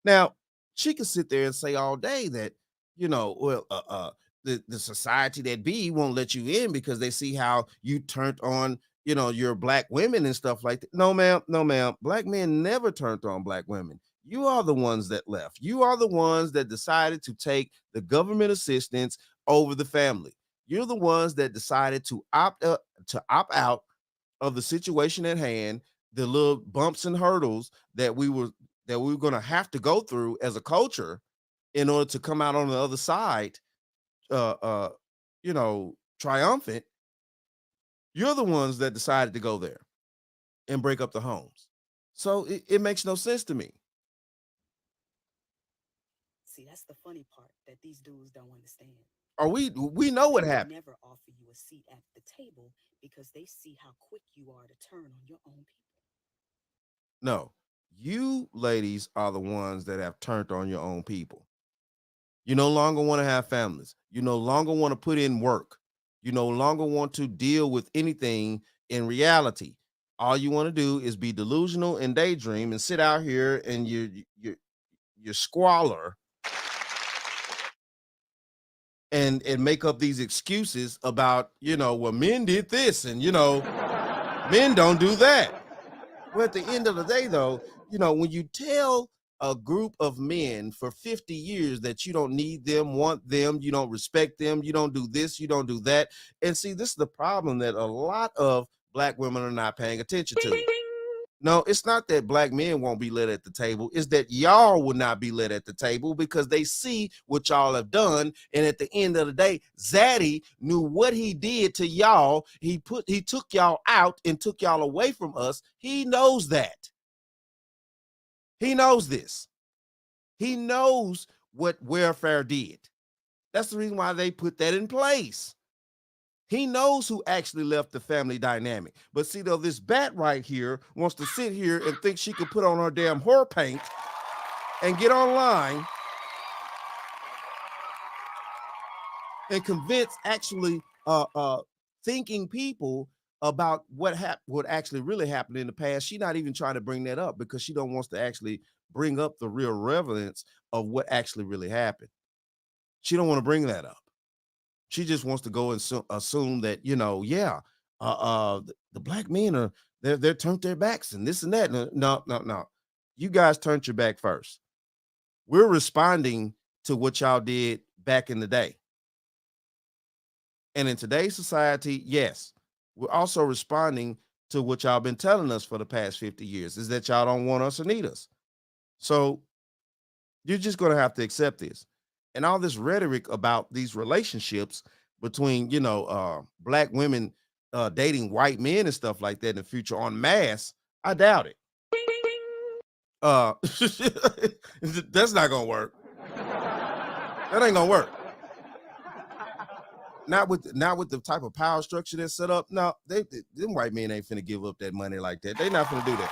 Now, she could sit there and say all day that, the society that be won't let you in because they see how you turned on, your black women and stuff like that. No, ma'am. No, ma'am. Black men never turned on black women. You are the ones that left. You are the ones that decided to take the government assistance over the family. You're the ones that decided to opt out of the situation at hand, the little bumps and hurdles that we were going to have to go through as a culture in order to come out on the other side, uh, uh, triumphant. You're the ones that decided to go there and break up the homes. So it makes no sense to me. See, that's the funny part that these dudes don't understand. We know what They will happened. never offer you a seat at the table because they see how quick you are to turn on your own people. No, you ladies are the ones that have turned on your own people. You no longer want to have families. You no longer want to put in work. You no longer want to deal with anything in reality. All you want to do is be delusional and daydream and sit out here and you squalor and make up these excuses about, well, men did this and men don't do that. Well, at the end of the day, though, when you tell a group of men for 50 years that you don't need them, want them, you don't respect them, you don't do this, you don't do that. And see, this is the problem that a lot of black women are not paying attention to. No, it's not that black men won't be let at the table. It's that y'all will not be let at the table because they see what y'all have done. And at the end of the day, Zaddy knew what he did to y'all. He took y'all out and took y'all away from us. He knows that. He knows this. He knows what welfare did. That's the reason why they put that in place. He knows who actually left the family dynamic. But see, though, this bat right here wants to sit here and think she could put on her damn whore paint and get online and convince actually thinking people about what actually really happened in the past. She's not even trying to bring that up because she don't wants to actually bring up the real relevance of what actually really happened. She don't want to bring that up. She just wants to go and assume that, the black men are they're turned their backs and this and that. No. You guys turned your back first. We're responding to what y'all did back in the day. And in today's society, yes, we're also responding to what y'all been telling us for the past 50 years, is that y'all don't want us or need us. So you're just going to have to accept this. And all this rhetoric about these relationships between, black women dating white men and stuff like that in the future en masse, I doubt it. That's not going to work. That ain't going to work. Not with the type of power structure that's set up. No, them white men ain't finna give up that money like that. They not finna do that.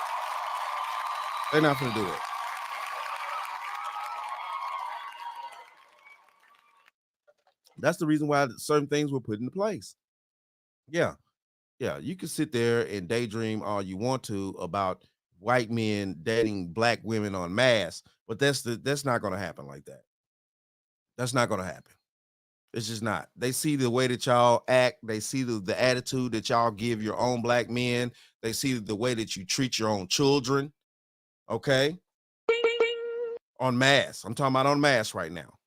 They're not finna do that. That's the reason why certain things were put into place. Yeah. You can sit there and daydream all you want to about white men dating black women en masse, but that's not going to happen like that. That's not going to happen. It's just not. They see the way that y'all act. They see the attitude that y'all give your own black men. They see the way that you treat your own children. Okay. En masse. I'm talking about en masse right now.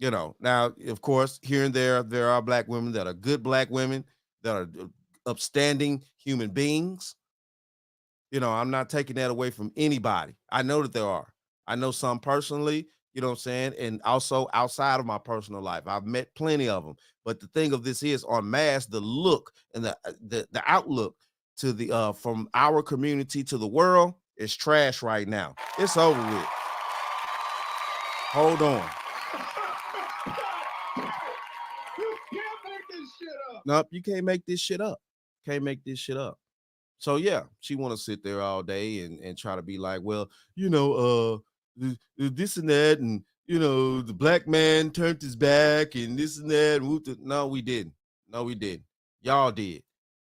Now, of course, here and there are black women that are good black women that are upstanding human beings. I'm not taking that away from anybody. I know that there are. I know some personally, You know what I'm saying? And also outside of my personal life, I've met plenty of them. But the thing of this is, on mass, the look and the outlook to the from our community to the world is trash right now. It's over with. Hold on. You can't make this shit up. Nope, you can't make this shit up. Can't make this shit up. So yeah, she want to sit there all day and try to be like, well, this and that, and the black man turned his back and this and that. No, we didn't. No, we didn't. Y'all did.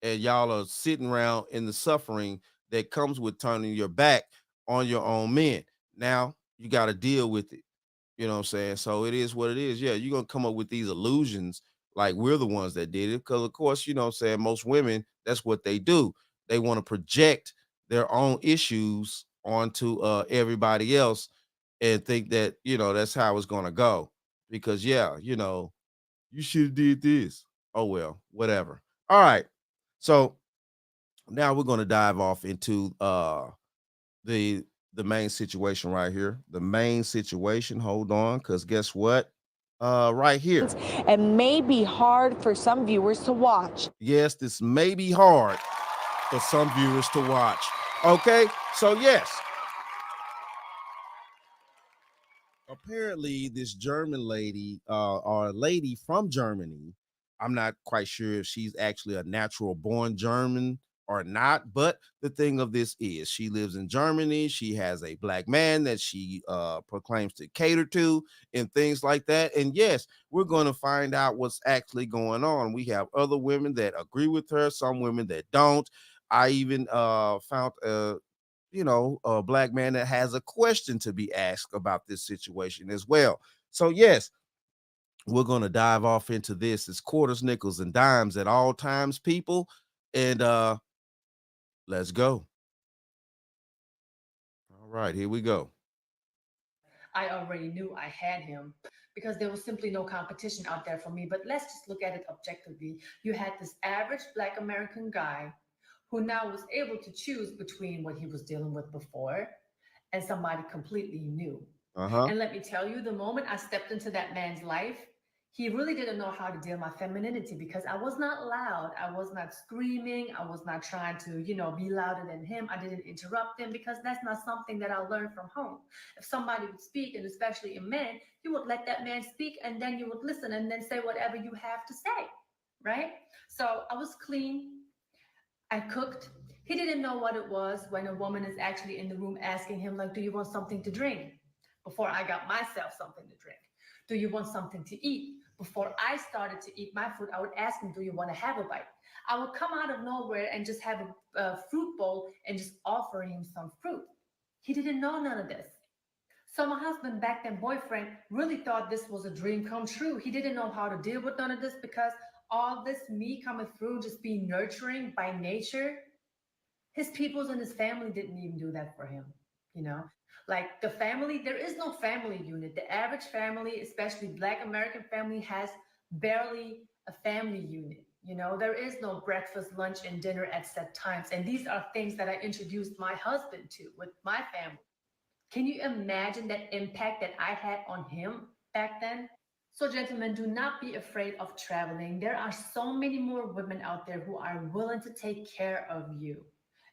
And y'all are sitting around in the suffering that comes with turning your back on your own men. Now you got to deal with it. You know what I'm saying? So it is what it is. Yeah, you're gonna come up with these illusions like we're the ones that did it. Because of course, you know what I'm saying, most women, that's what they do. They want to project their own issues onto everybody else and think that, that's how it's gonna go. Because yeah, you should have did this. Oh well, whatever. All right. So now we're gonna dive off into the main situation right here. The main situation. Hold on, because guess what? Right here. And may be hard for some viewers to watch. Yes, this may be hard for some viewers to watch. Okay, so yes. Apparently, this German lady, or a lady from Germany, I'm not quite sure if she's actually a natural born German or not, but the thing of this is she lives in Germany. She has a black man that she proclaims to cater to and things like that. And yes, we're going to find out what's actually going on. We have other women that agree with her, some women that don't. I even found a black man that has a question to be asked about this situation as well. So yes, we're going to dive off into this. It's quarters, nickels, and dimes at all times, people. And let's go. All right, here we go. I already knew I had him because there was simply no competition out there for me. But let's just look at it objectively. You had this average Black American guy who now was able to choose between what he was dealing with before and somebody completely new. And let me tell you, the moment I stepped into that man's life, he really didn't know how to deal my femininity because I was not loud. I was not screaming. I was not trying to, be louder than him. I didn't interrupt him because that's not something that I learned from home. If somebody would speak, and especially a man, you would let that man speak and then you would listen and then say whatever you have to say, right? So I was clean. I cooked. He didn't know what it was when a woman is actually in the room asking him, like, do you want something to drink? Before I got myself something to drink. Do you want something to eat? Before I started to eat my food, I would ask him, do you want to have a bite? I would come out of nowhere and just have a fruit bowl and just offer him some fruit. He didn't know none of this. So my husband, back then boyfriend, really thought this was a dream come true. He didn't know how to deal with none of this because all this me coming through, just being nurturing by nature, his peoples and his family didn't even do that for him, Like the family, there is no family unit. The average family, especially Black American family, has barely a family unit. There is no breakfast, lunch, and dinner at set times. And these are things that I introduced my husband to with my family. Can you imagine that impact that I had on him back then? So, gentlemen, do not be afraid of traveling. There are so many more women out there who are willing to take care of you.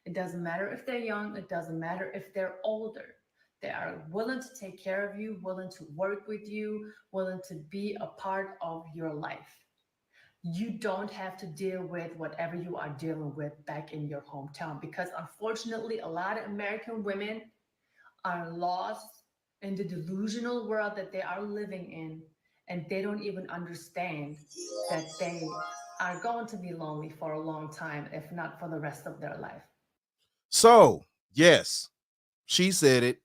It doesn't matter if they're young, it doesn't matter if they're older. They are willing to take care of you, willing to work with you, willing to be a part of your life. You don't have to deal with whatever you are dealing with back in your hometown because unfortunately, a lot of American women are lost in the delusional world that they are living in, and they don't even understand that they are going to be lonely for a long time, if not for the rest of their life. So yes, she said it.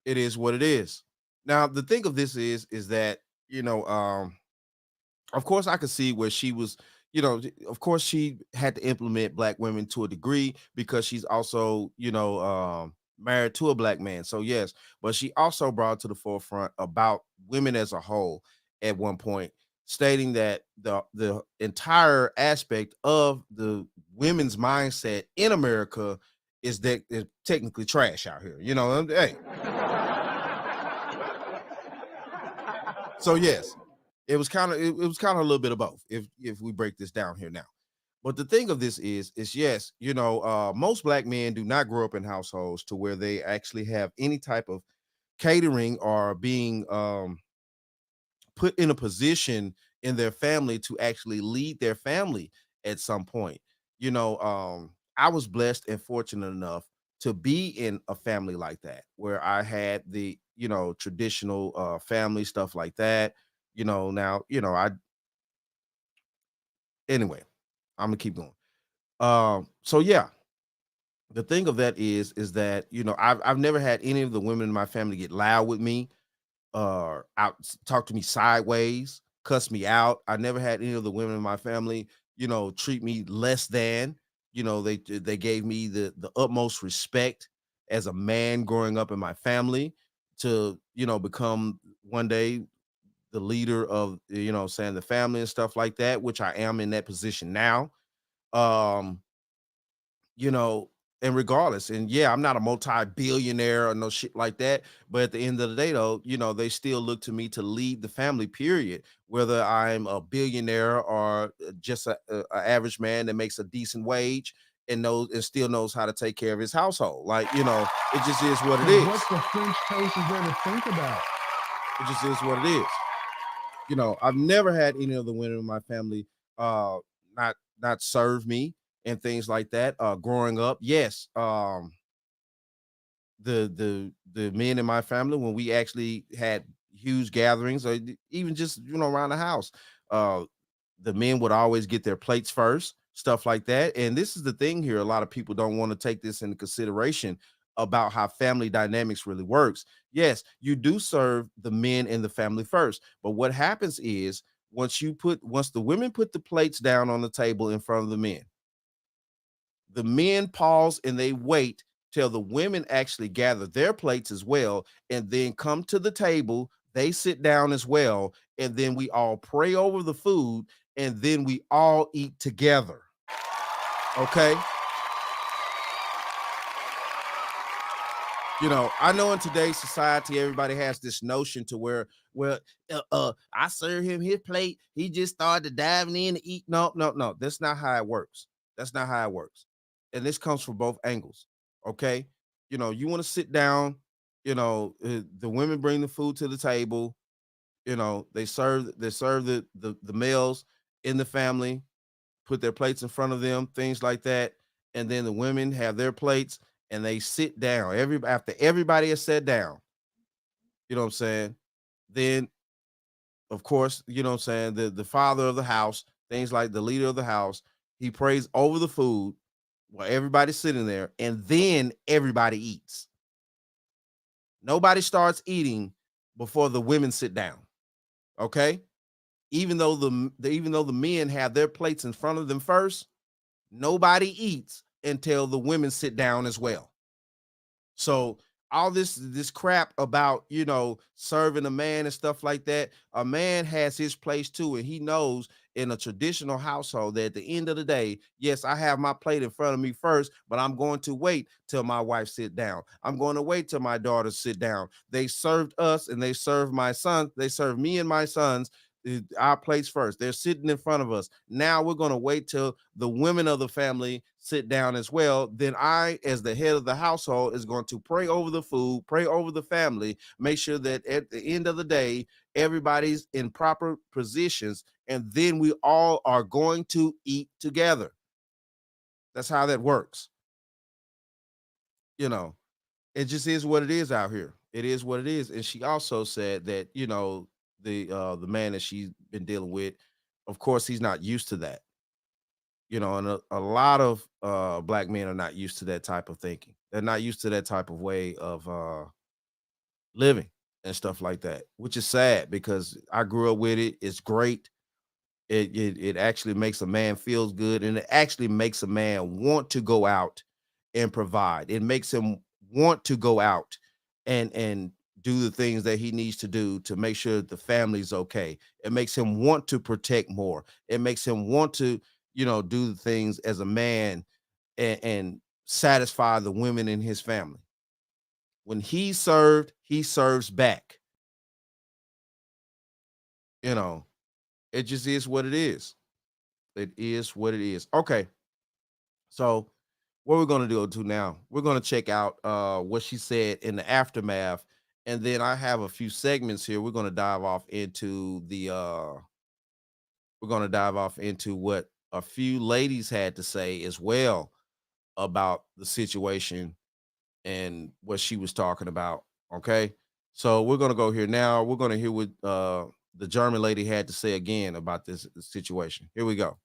It is what it is. Now the thing of this is that of course I could see where she was, of course she had to implement black women to a degree because she's also, married to a black man. So yes, but she also brought to the forefront about women as a whole at one point, stating that the entire aspect of the women's mindset in America is that it's technically trash out here. Hey. So yes, it was kind of a little bit of both if we break this down here now. But the thing of this is yes, most black men do not grow up in households to where they actually have any type of catering or being put in a position in their family to actually lead their family at some point. I was blessed and fortunate enough to be in a family like that where I had the, traditional family stuff like that. Now, I anyway, I'm gonna keep going. So yeah, the thing of that is that, I've never had any of the women in my family get loud with me out talk to me sideways, cuss me out. I never had any of the women in my family, treat me less than. They gave me the utmost respect as a man growing up in my family to, become one day the leader of, saying the family and stuff like that, which I am in that position now. Um, you know, and regardless, and yeah, I'm not a multi-billionaire or no shit like that. But at the end of the day, though, they still look to me to lead the family, period. Whether I'm a billionaire or just a average man that makes a decent wage and knows and still knows how to take care of his household. Like, it just is what it So is. what the French toast is there to think about? It just is what it is. I've never had any of the women in my family uh not serve me and things like that. Growing up, yes, the men in my family, when we actually had huge gatherings or even just around the house, uh the men would always get their plates first, stuff like that. And this is the thing here, a lot of people don't want to take this into consideration about how family dynamics really works. Yes, you do serve the men in the family first, but what happens is once the women put the plates down on the table in front of the men pause and they wait till the women actually gather their plates as well and then come to the table. They sit down as well, and then we all pray over the food, and then we all eat together. Okay. I know in today's society, everybody has this notion to where, well, I serve him his plate. He just started diving in to eat. No, no, no. That's not how it works. That's not how it works. And this comes from both angles. Okay. You want to sit down, the women bring the food to the table. They serve the males in the family, put their plates in front of them, things like that. And then the women have their plates and they sit down. After everybody has sat down, you know what I'm saying? Then, of course, you know what I'm saying, the father of the house, things like the leader of the house, he prays over the food while everybody's sitting there, and then everybody eats. Nobody starts eating before the women sit down. Okay? Even though the men have their plates in front of them first, nobody eats until the women sit down as well. So all this crap about serving a man and stuff like that, a man has his place too, and he knows in a traditional household that at the end of the day, yes, I have my plate in front of me first, but I'm going to wait till my wife sit down. I'm going to wait till my daughters sit down. They served us and they served my son. They served me and my sons our plates first. They're sitting in front of us. Now we're going to wait till the women of the family sit down as well. Then I, as the head of the household, is going to pray over the food, pray over the family, make sure that at the end of the day, everybody's in proper positions, and then we all are going to eat together. That's how that works. It just is what it is out here. It is what it is. And she also said that, the man that she's been dealing with, of course, he's not used to that. And a lot of black men are not used to that type of thinking. They're not used to that type of way of living and stuff like that, which is sad because I grew up with it. It's great. It actually makes a man feels good, and it actually makes a man want to go out and provide. It makes him want to go out and do the things that he needs to do to make sure that the family's okay. It makes him want to protect more. It makes him want to, do the things as a man and satisfy the women in his family. When he served, he serves back. You know, it just is what it is. It is what it is. Okay. So what we're gonna do now, we're gonna check out what she said in the aftermath, and then I have a few segments here. We're gonna dive off into what a few ladies had to say as well about the situation and what she was talking about. Okay. So we're gonna go here now. We're gonna hear what the German lady had to say again about this situation. Here we go.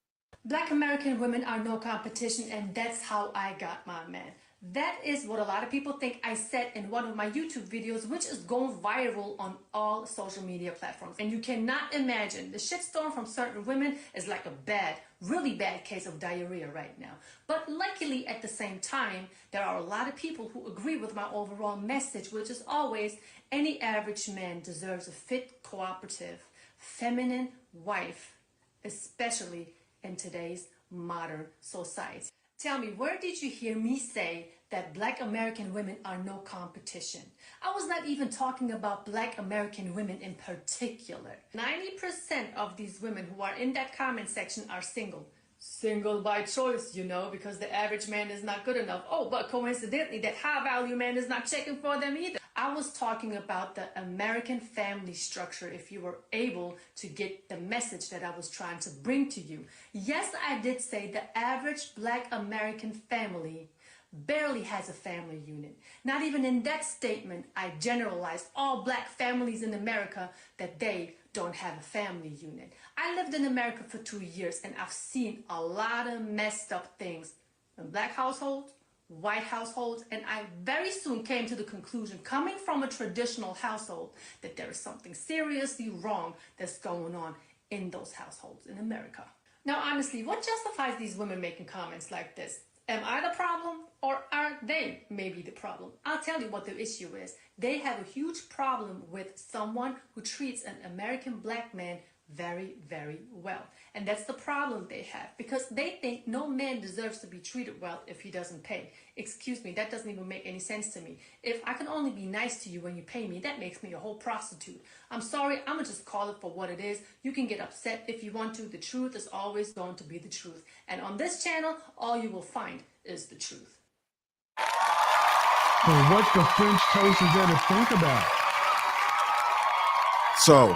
Black American women are no competition, and that's how I got my man. That is what a lot of people think I said in one of my YouTube videos, which is going viral on all social media platforms. And you cannot imagine, the shitstorm from certain women is like a bad, really bad case of diarrhea right now. But luckily, at the same time, there are a lot of people who agree with my overall message, which is always any average man deserves a fit, cooperative, feminine wife, especially in today's modern society. Tell me, where did you hear me say that Black American women are no competition? I was not even talking about Black American women in particular. 90% of these women who are in that comment section are single. Single by choice, you know, because the average man is not good enough. Oh, but coincidentally, that high value man is not checking for them either. I was talking about the American family structure, if you were able to get the message that I was trying to bring to you. Yes, I did say the average Black American family barely has a family unit. Not even in that statement, I generalized all Black families in America that they don't have a family unit. I lived in America for 2 years, and I've seen a lot of messed up things in Black households, white households, and I very soon came to the conclusion, coming from a traditional household, that there is something seriously wrong that's going on in those households in America. Now, honestly, what justifies these women making comments like this? Am I the problem, or are they maybe the problem? I'll tell you what the issue is. They have a huge problem with someone who treats an American Black man very, very well. And that's the problem they have, because they think no man deserves to be treated well if he doesn't pay. Excuse me, that doesn't even make any sense to me. If I can only be nice to you when you pay me, that makes me a whole prostitute. I'm sorry, I'm gonna just call it for what it is. You can get upset if you want to. The truth is always going to be the truth. And on this channel, all you will find is the truth. So what the French toast is there to think about? So,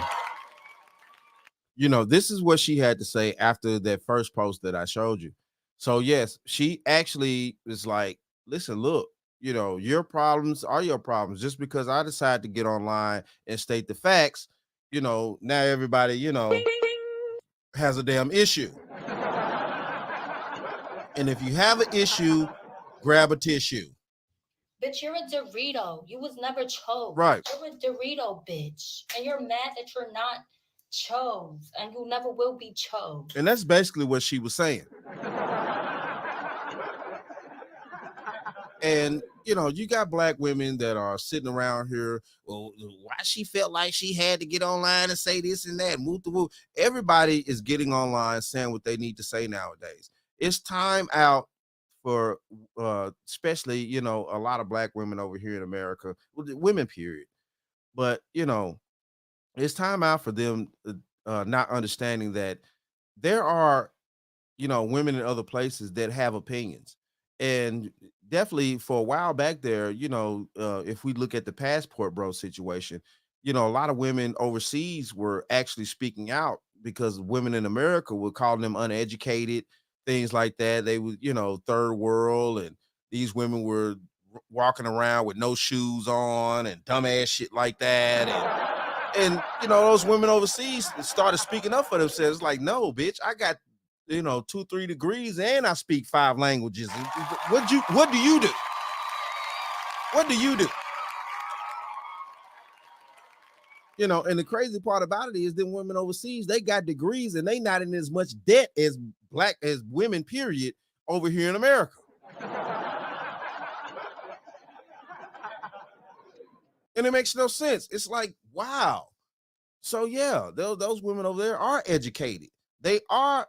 you know, this is what she had to say after that first post that I showed you. So, yes, she actually is like, listen, look, you know, your problems are your problems. Just because I decide to get online and state the facts, you know, now everybody, you know, has a damn issue. And if you have an issue, grab a tissue. Bitch, you're a Dorito. You was never chose. Right. You're a Dorito, bitch. And you're mad that you're not chose. And you never will be chose. And that's basically what she was saying. And, you know, you got Black women that are sitting around here, well, why she felt like she had to get online and say this and that. Everybody is getting online saying what they need to say nowadays. It's time out for especially, you know, a lot of Black women over here in America, women period. But, you know, it's time out for them not understanding that there are, you know, women in other places that have opinions. And definitely for a while back there, you know, if we look at the passport bro situation, you know, a lot of women overseas were actually speaking out because women in America were calling them uneducated, things like that. They would, you know, third world, and these women were walking around with no shoes on and dumbass shit like that. And you know, those women overseas started speaking up for themselves. Like, no, bitch, I got, you know, 2-3 degrees and I speak 5 languages. What do you do? What do you do? You know, and the crazy part about it is them women overseas, they got degrees and they not in as much debt as women, period, over here in America. And it makes no sense. It's like, wow. So yeah, those women over there are educated. They are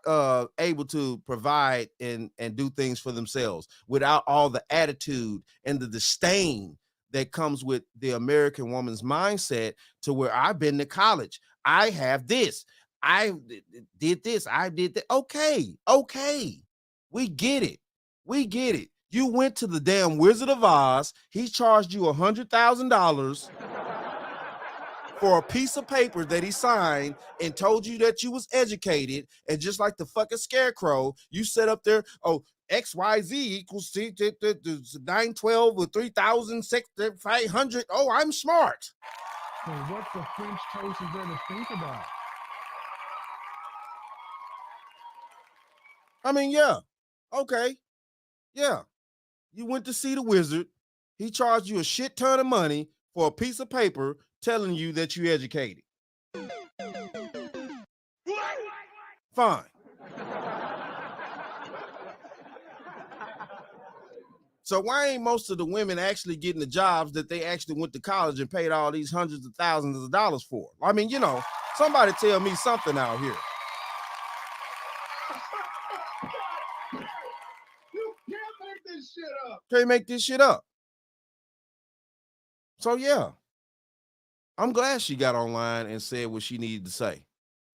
able to provide and do things for themselves without all the attitude and the disdain that comes with the American woman's mindset, to where I've been to college. I have this. I did this. I did that. Okay. We get it. You went to the damn Wizard of Oz. He charged you $100,000 for a piece of paper that he signed and told you that you was educated. And just like the fucking scarecrow, you set up there, oh, XYZ equals 912 or 3,500. Oh, I'm smart. Hey, what the French toast is there to think about? I mean, yeah. Okay. Yeah. You went to see the wizard. He charged you a shit ton of money for a piece of paper telling you that you educated. Fine. So why ain't most of the women actually getting the jobs that they actually went to college and paid all these hundreds of thousands of dollars for? I mean, you know, somebody tell me something out here. You can't make this shit up. Can't make this shit up. So yeah, I'm glad she got online and said what she needed to say.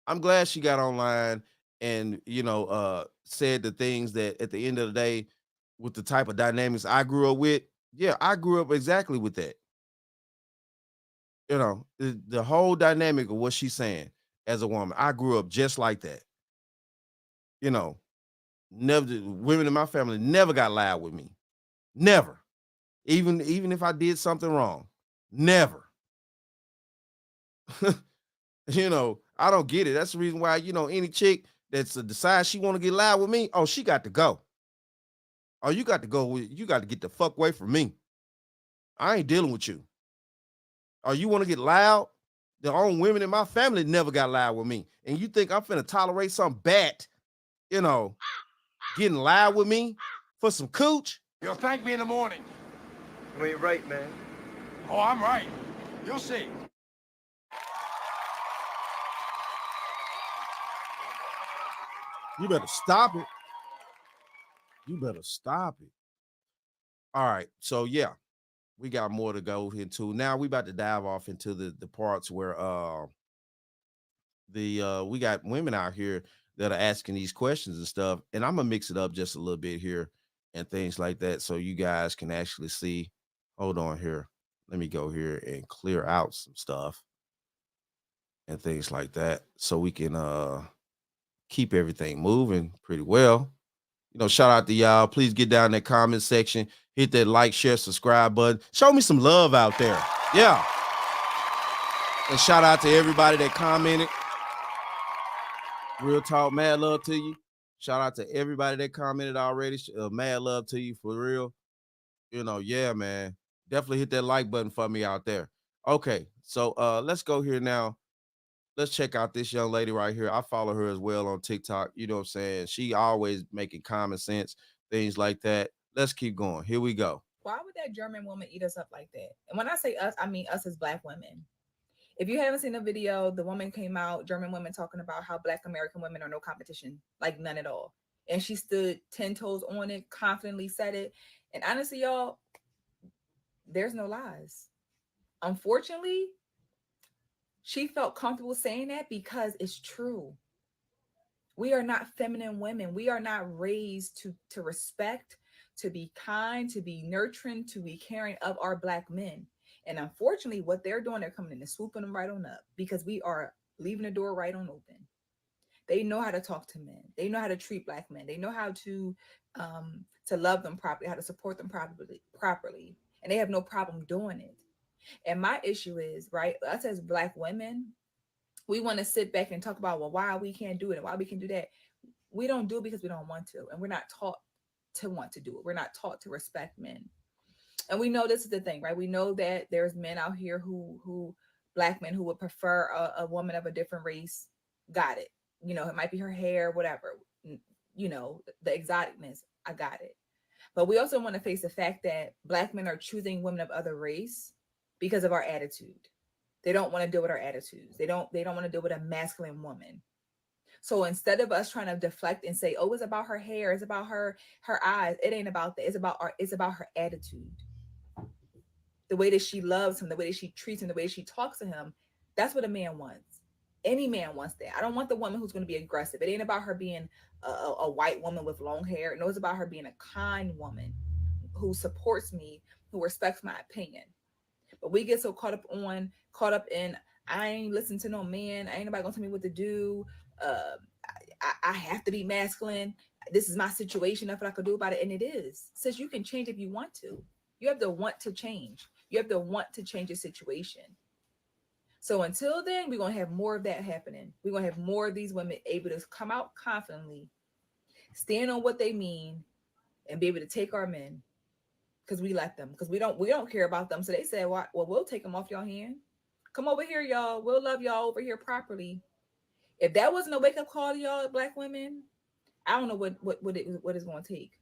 I'm glad she got online and, you know, said the things that at the end of the day, with the type of dynamics I grew up with, yeah, I grew up exactly with that. You know, the whole dynamic of what she's saying as a woman, I grew up just like that. You know, never, women in my family never got loud with me. Never. Even if I did something wrong. Never. You know, I don't get it. That's the reason why, you know, any chick that's decides she want to get loud with me, oh, she got to go. Oh, you got to go. You got to get the fuck away from me. I ain't dealing with you. Oh, you want to get loud? The own women in my family never got loud with me. And you think I'm finna tolerate some bat, you know, getting loud with me for some cooch? You'll thank me in the morning. You ain't right, man. Oh, I'm right. You'll see. You better stop it. You better stop it. All right. So yeah, we got more to go into. Now we about to dive off into the parts where we got women out here that are asking these questions and stuff. And I'm gonna mix it up just a little bit here and things like that so you guys can actually see. Hold on here. Let me go here and clear out some stuff and things like that so we can keep everything moving pretty well. You know, shout out to y'all. Please get down in that comment section, hit that like, share, subscribe button. Show me some love out there. Yeah. And shout out to everybody that commented. Real talk, mad love to you. Shout out to everybody that commented already. Mad love to you for real. You know, yeah, man. Definitely hit that like button for me out there. Okay, so let's go here now. Let's check out this young lady right here. I follow her as well on TikTok. You know what I'm saying? She always making common sense, things like that. Let's keep going. Here we go. Why would that German woman eat us up like that? And when I say us, I mean us as Black women. If you haven't seen the video, the woman came out, German women talking about how Black American women are no competition, like none at all. And she stood 10 toes on it, confidently said it. And honestly, y'all, there's no lies. Unfortunately, she felt comfortable saying that because it's true. We are not feminine women. We are not raised to respect, to be kind, to be nurturing, to be caring of our Black men. And unfortunately, what they're doing, they're coming in and swooping them right on up because we are leaving the door right on open. They know how to talk to men. They know how to treat Black men. They know how to love them properly, how to support them properly. And they have no problem doing it. And my issue is, right, us as Black women, we want to sit back and talk about, well, why we can't do it and why we can do that. We don't do it because we don't want to. And we're not taught to want to do it. We're not taught to respect men. And we know this is the thing, right? We know that there's men out here who Black men who would prefer a woman of a different race. Got it. You know, it might be her hair, whatever, you know, the exoticness. I got it. But we also want to face the fact that Black men are choosing women of other race because of our attitude. They don't want to deal with our attitudes. They don't want to deal with a masculine woman. So instead of us trying to deflect and say, oh, it's about her hair, it's about her eyes, it ain't about that. It's about her attitude. The way that she loves him, the way that she treats him, the way she talks to him. That's what a man wants. Any man wants that. I don't want the woman who's going to be aggressive. It ain't about her being a white woman with long hair. No, it's about her being a kind woman who supports me, who respects my opinion. But we get so caught up in, I ain't listen to no man. Ain't nobody gonna tell me what to do. I have to be masculine. This is my situation. Nothing I could do about it. And it is. Since you can change if you want to. You have to want to change. You have to want to change your situation. So until then, we're gonna have more of that happening. We're gonna have more of these women able to come out confidently, stand on what they mean, and be able to take our men because we let them, because we don't care about them. So they said, well, we'll take them off your hand. Come over here, y'all. We'll love y'all over here properly. If that wasn't a wake up call to y'all, black women, I don't know what it's going to take.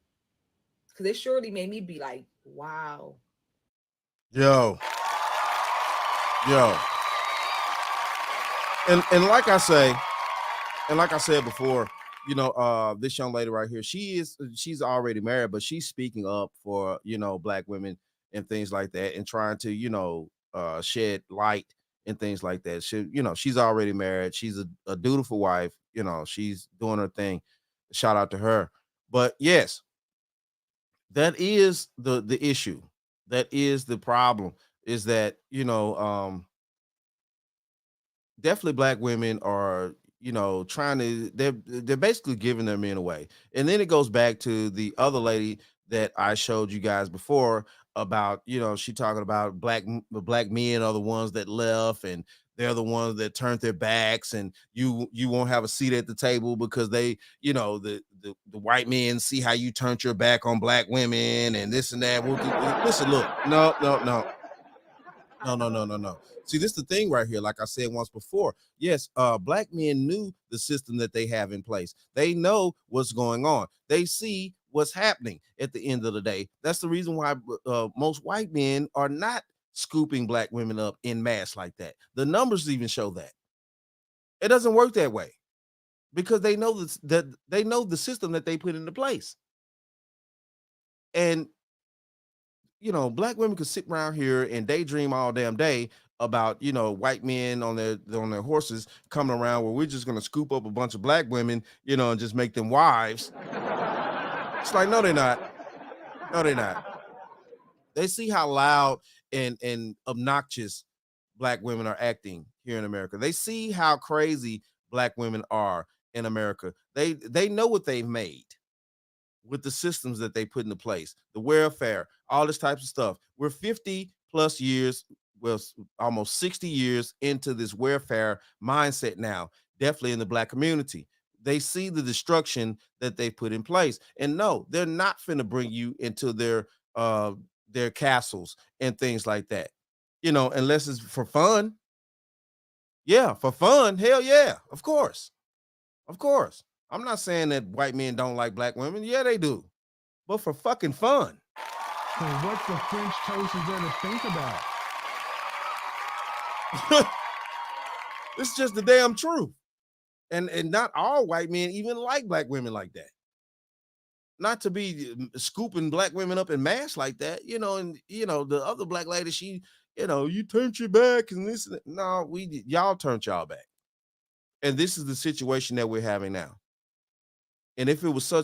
Because it surely made me be like, wow. Yo. And like I said before, this young lady right here, she's already married, but she's speaking up for, black women and things like that, and trying to, shed light and things like that. She's already married. She's a dutiful wife. She's doing her thing. Shout out to her. But yes, that is the issue. That is the problem, is that, definitely black women are, trying to, they're basically giving their men away. And then it goes back to the other lady that I showed you guys before about, she talking about the black men are the ones that left, and they're the ones that turned their backs, and you won't have a seat at the table because they, the white men see how you turned your back on black women and this and that. Listen, look, no. See, this is the thing right here. Like I said once before, yes, black men knew the system that they have in place. They know what's going on. They see what's happening at the end of the day. That's the reason why most white men are not scooping black women up in mass like that. The numbers even show that. It doesn't work that way because they know that they know the system that they put into place. And black women could sit around here and daydream all damn day about, white men on their horses coming around where we're just gonna scoop up a bunch of black women, and just make them wives. It's like, no, they're not. No, they're not. They see how loud and obnoxious black women are acting here in America. They see how crazy black women are in America. They know what they've made with the systems that they put into place, the welfare, all this types of stuff. We're 50 plus years, well, almost 60 years into this welfare mindset now, definitely in the black community. They see the destruction that they put in place. And no, they're not finna bring you into their castles and things like that. Unless it's for fun. Yeah, for fun. Hell yeah, of course. Of course. I'm not saying that white men don't like black women. Yeah, they do. But for fucking fun. So what the French toast is there to think about? It's just the damn truth. And not all white men even like black women like that. Not to be scooping black women up in mass like that, and the other black lady, she, you turned your back and this. No, y'all turned y'all back. And this is the situation that we're having now. And if it was so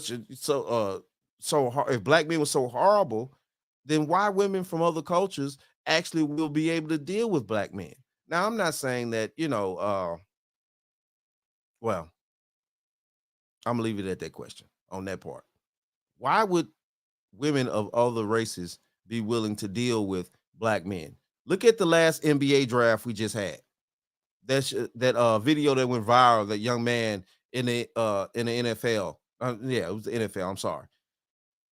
if black men were so horrible, then why women from other cultures actually will be able to deal with black men? Now, I'm not saying that, well, I'm gonna leave it at that question on that part. Why would women of other races be willing to deal with black men? Look at the last NBA draft we just had. That video that went viral, that young man in the NFL. Yeah, it was the NFL. I'm sorry.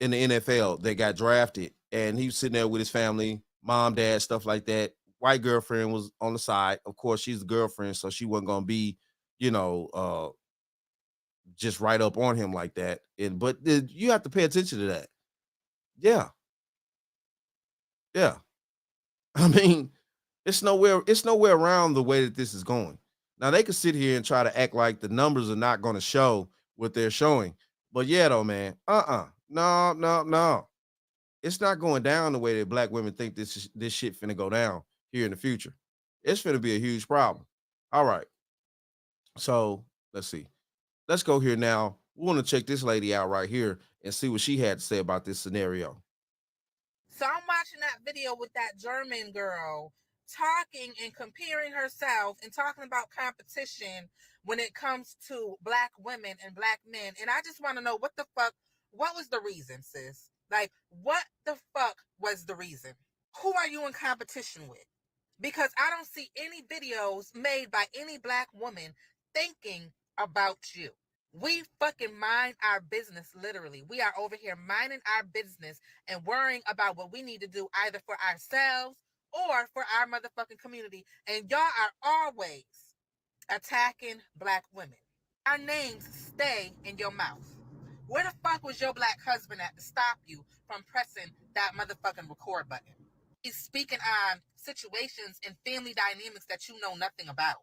In the NFL, they got drafted, and he was sitting there with his family, mom, dad, stuff like that. White girlfriend was on the side. Of course, she's the girlfriend, so she wasn't gonna be, just right up on him like that. But you have to pay attention to that. Yeah. I mean, it's nowhere around the way that this is going. Now they could sit here and try to act like the numbers are not going to show what they're showing. But yeah, though, man. No. It's not going down the way that black women think this shit finna go down here in the future. It's finna be a huge problem. All right. So let's see. Let's go here now. We want to check this lady out right here and see what she had to say about this scenario. So I'm watching that video with that German girl talking and comparing herself and talking about competition when it comes to black women and black men. And I just want to know what was the reason, sis? Like, what the fuck was the reason? Who are you in competition with? Because I don't see any videos made by any black woman thinking about you. We fucking mind our business, literally. We are over here minding our business and worrying about what we need to do either for ourselves or for our motherfucking community. And y'all are always attacking black women. Our names stay in your mouth. Where the fuck was your black husband at to stop you from pressing that motherfucking record button? He's speaking on situations and family dynamics that you know nothing about.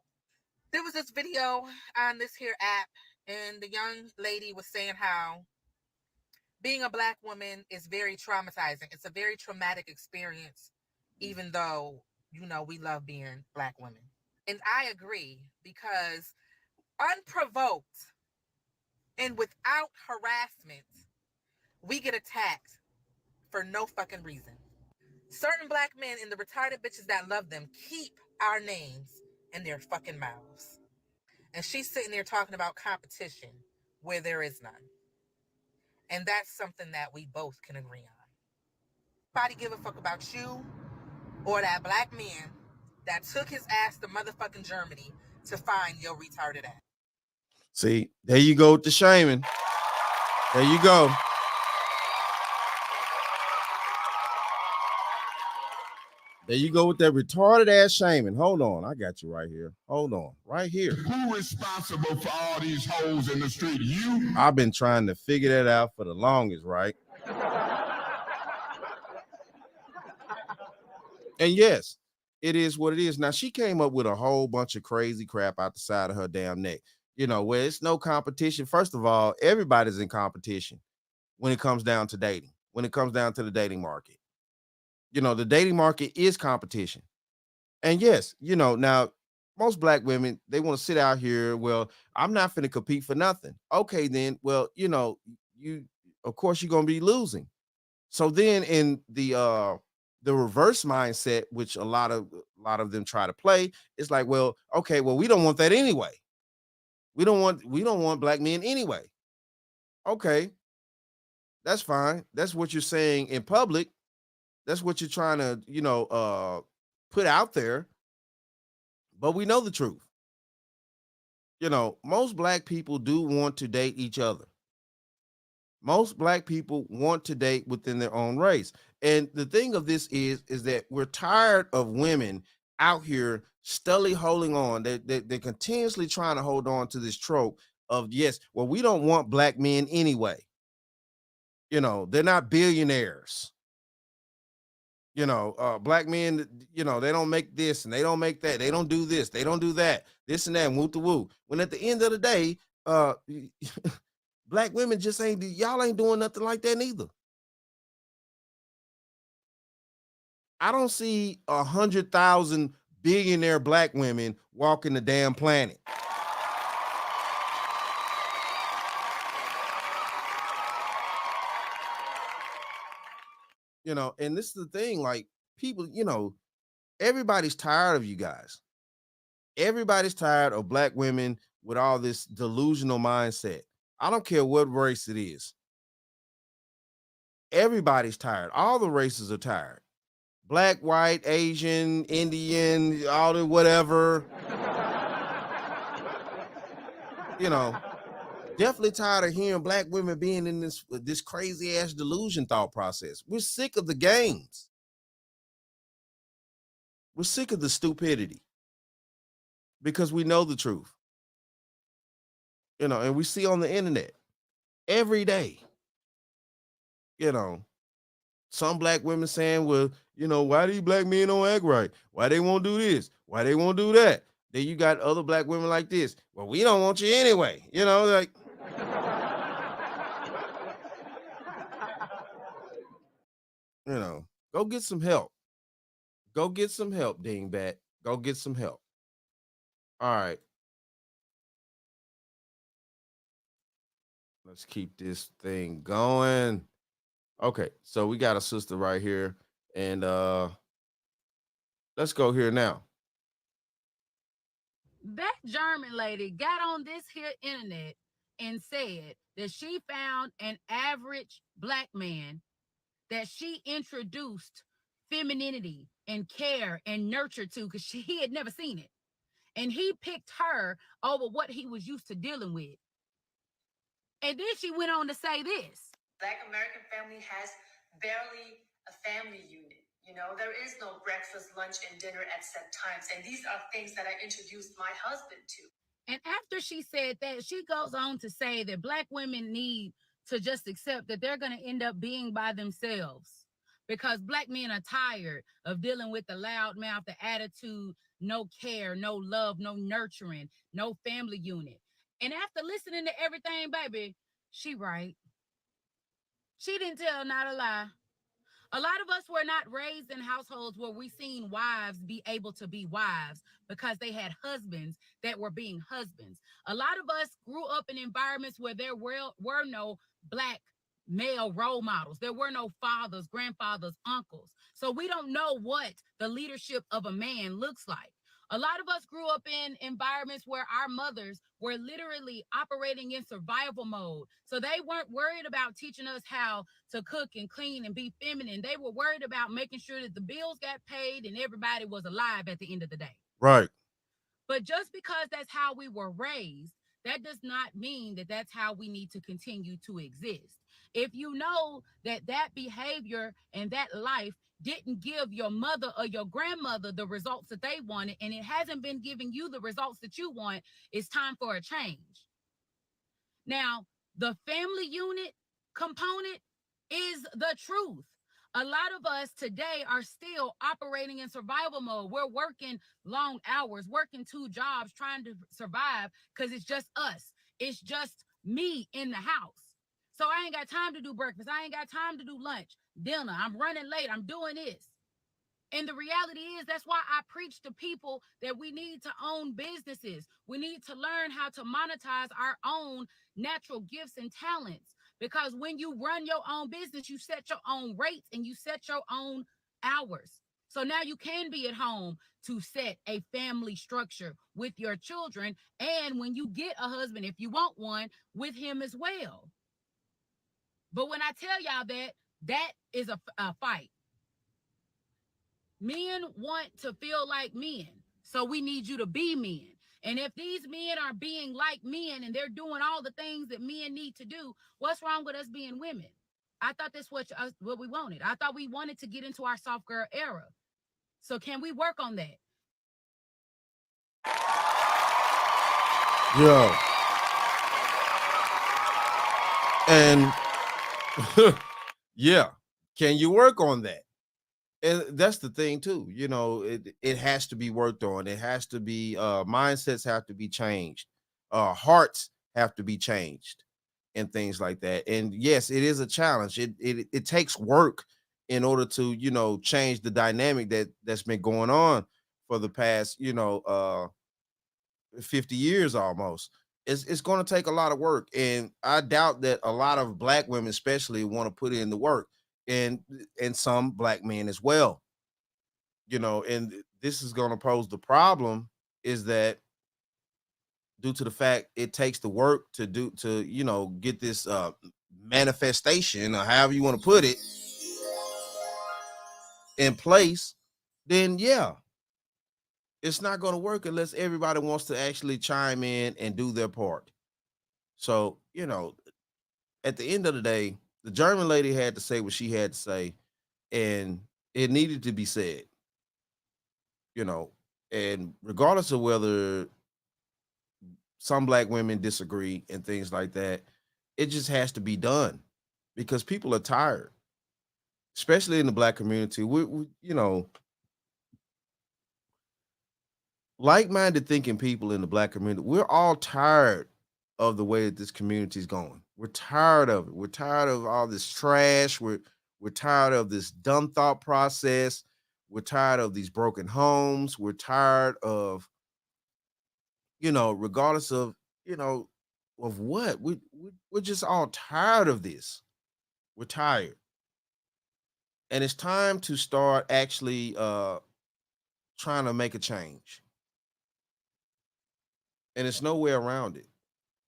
There was this video on this here app, and the young lady was saying how being a black woman is very traumatizing. It's a very traumatic experience, even though, we love being black women. And I agree, because unprovoked and without harassment, we get attacked for no fucking reason. Certain black men and the retarded bitches that love them keep our names in their fucking mouths. And she's sitting there talking about competition where there is none. And that's something that we both can agree on. Nobody give a fuck about you or that black man that took his ass to motherfucking Germany to find your retarded ass. See, there you go with the shaming. There you go. There you go with that retarded ass shaming. Hold on. I got you right here. Hold on. Right here. Who responsible for all these hoes in the street? You? I've been trying to figure that out for the longest, right? And yes, it is what it is. Now, she came up with a whole bunch of crazy crap out the side of her damn neck. Where it's no competition. First of all, everybody's in competition when it comes down to dating, when it comes down to the dating market. The dating market is competition. And yes, now most black women, they want to sit out here. Well, I'm not finna compete for nothing. Okay, then, well, you of course you're gonna be losing. So then in the reverse mindset, which a lot of them try to play, it's like, well, okay, well, we don't want that anyway. We don't want black men anyway. Okay, that's fine. That's what you're saying in public. That's what you're trying to, put out there. But we know the truth. Most black people do want to date each other. Most black people want to date within their own race. And the thing of this is that we're tired of women out here steadily holding on. They're continuously trying to hold on to this trope of, yes, well, we don't want black men anyway. They're not billionaires. Black men, they don't make this and they don't make that. They don't do this. They don't do that. This and that, woo to woo. When at the end of the day, black women just y'all ain't doing nothing like that neither. I don't see 100,000 billionaire black women walking the damn planet. And this is the thing, like people, everybody's tired of you guys. Everybody's tired of black women with all this delusional mindset. I don't care what race it is. Everybody's tired. All the races are tired. Black, white, Asian, Indian, all the whatever. Definitely tired of hearing black women being in this crazy ass delusion thought process. We're sick of the games. We're sick of the stupidity because we know the truth. And we see on the internet every day, some black women saying, well, why these black men don't act right? Why they won't do this? Why they won't do that? Then you got other black women like this. Well, we don't want you anyway. Like, go get some help. Go get some help, dingbat. Go get some help. All right. Let's keep this thing going. Okay, so we got a sister right here, and let's go here now. That German lady got on this here internet and said that she found an average black man that she introduced femininity and care and nurture to because he had never seen it. And he picked her over what he was used to dealing with. And then she went on to say this. Black American family has barely a family unit. You know, there is no breakfast, lunch, and dinner at set times. And these are things that I introduced my husband to. And after she said that, she goes on to say that black women need to just accept that they're going to end up being by themselves because black men are tired of dealing with the loud mouth, the attitude, no care, no love, no nurturing, no family unit. And after listening to everything, baby, she right. She didn't tell not a lie. A lot of us were not raised in households where we seen wives be able to be wives because they had husbands that were being husbands. A lot of us grew up in environments where there were no black male role models. There were no fathers, grandfathers, uncles. So we don't know what the leadership of a man looks like. A lot of us grew up in environments where our mothers were literally operating in survival mode. So they weren't worried about teaching us how to cook and clean and be feminine. They were worried about making sure that the bills got paid and everybody was alive at the end of the day. Right. But just because that's how we were raised, that does not mean that that's how we need to continue to exist. If you know that that behavior and that life didn't give your mother or your grandmother the results that they wanted, and it hasn't been giving you the results that you want, it's time for a change. Now, the family unit component is the truth. A lot of us today are still operating in survival mode. We're working long hours, working 2 jobs, trying to survive because it's just us. It's just me in the house. So I ain't got time to do breakfast. I ain't got time to do lunch, dinner. I'm running late. I'm doing this. And the reality is, that's why I preach to people that we need to own businesses. We need to learn how to monetize our own natural gifts and talents. Because when you run your own business, you set your own rates and you set your own hours. So now you can be at home to set a family structure with your children. And when you get a husband, if you want one, with him as well. But when I tell y'all that, that is a fight. Men want to feel like men. So we need you to be men. And if these men are being like men and they're doing all the things that men need to do, what's wrong with us being women? I thought that's what we wanted. I thought we wanted to get into our soft girl era. So can we work on that? Yo. And yeah, can you work on that? And that's the thing too. You know, it has to be worked on. It has to be mindsets have to be changed. Hearts have to be changed and things like that. And yes, it is a challenge. It takes work in order to, you know, change the dynamic that's been going on for the past, 50 years almost. It's going to take a lot of work, and I doubt that a lot of black women especially want to put in the work, and some black men as well. And this is going to pose the problem is that due to the fact it takes the work to get this manifestation, or however you want to put it, in place, then yeah, it's not going to work unless everybody wants to actually chime in and do their part. So, at the end of the day, the German lady had to say what she had to say, and it needed to be said, and regardless of whether some black women disagree and things like that, it just has to be done because people are tired, especially in the black community. We like-minded thinking people in the black community, we're all tired of the way that this community is going. We're tired of it. We're tired of all this trash. We're tired of this dumb thought process. We're tired of these broken homes. We're tired of, regardless of, of what? We're just all tired of this. We're tired. And it's time to start actually trying to make a change. And it's no way around it.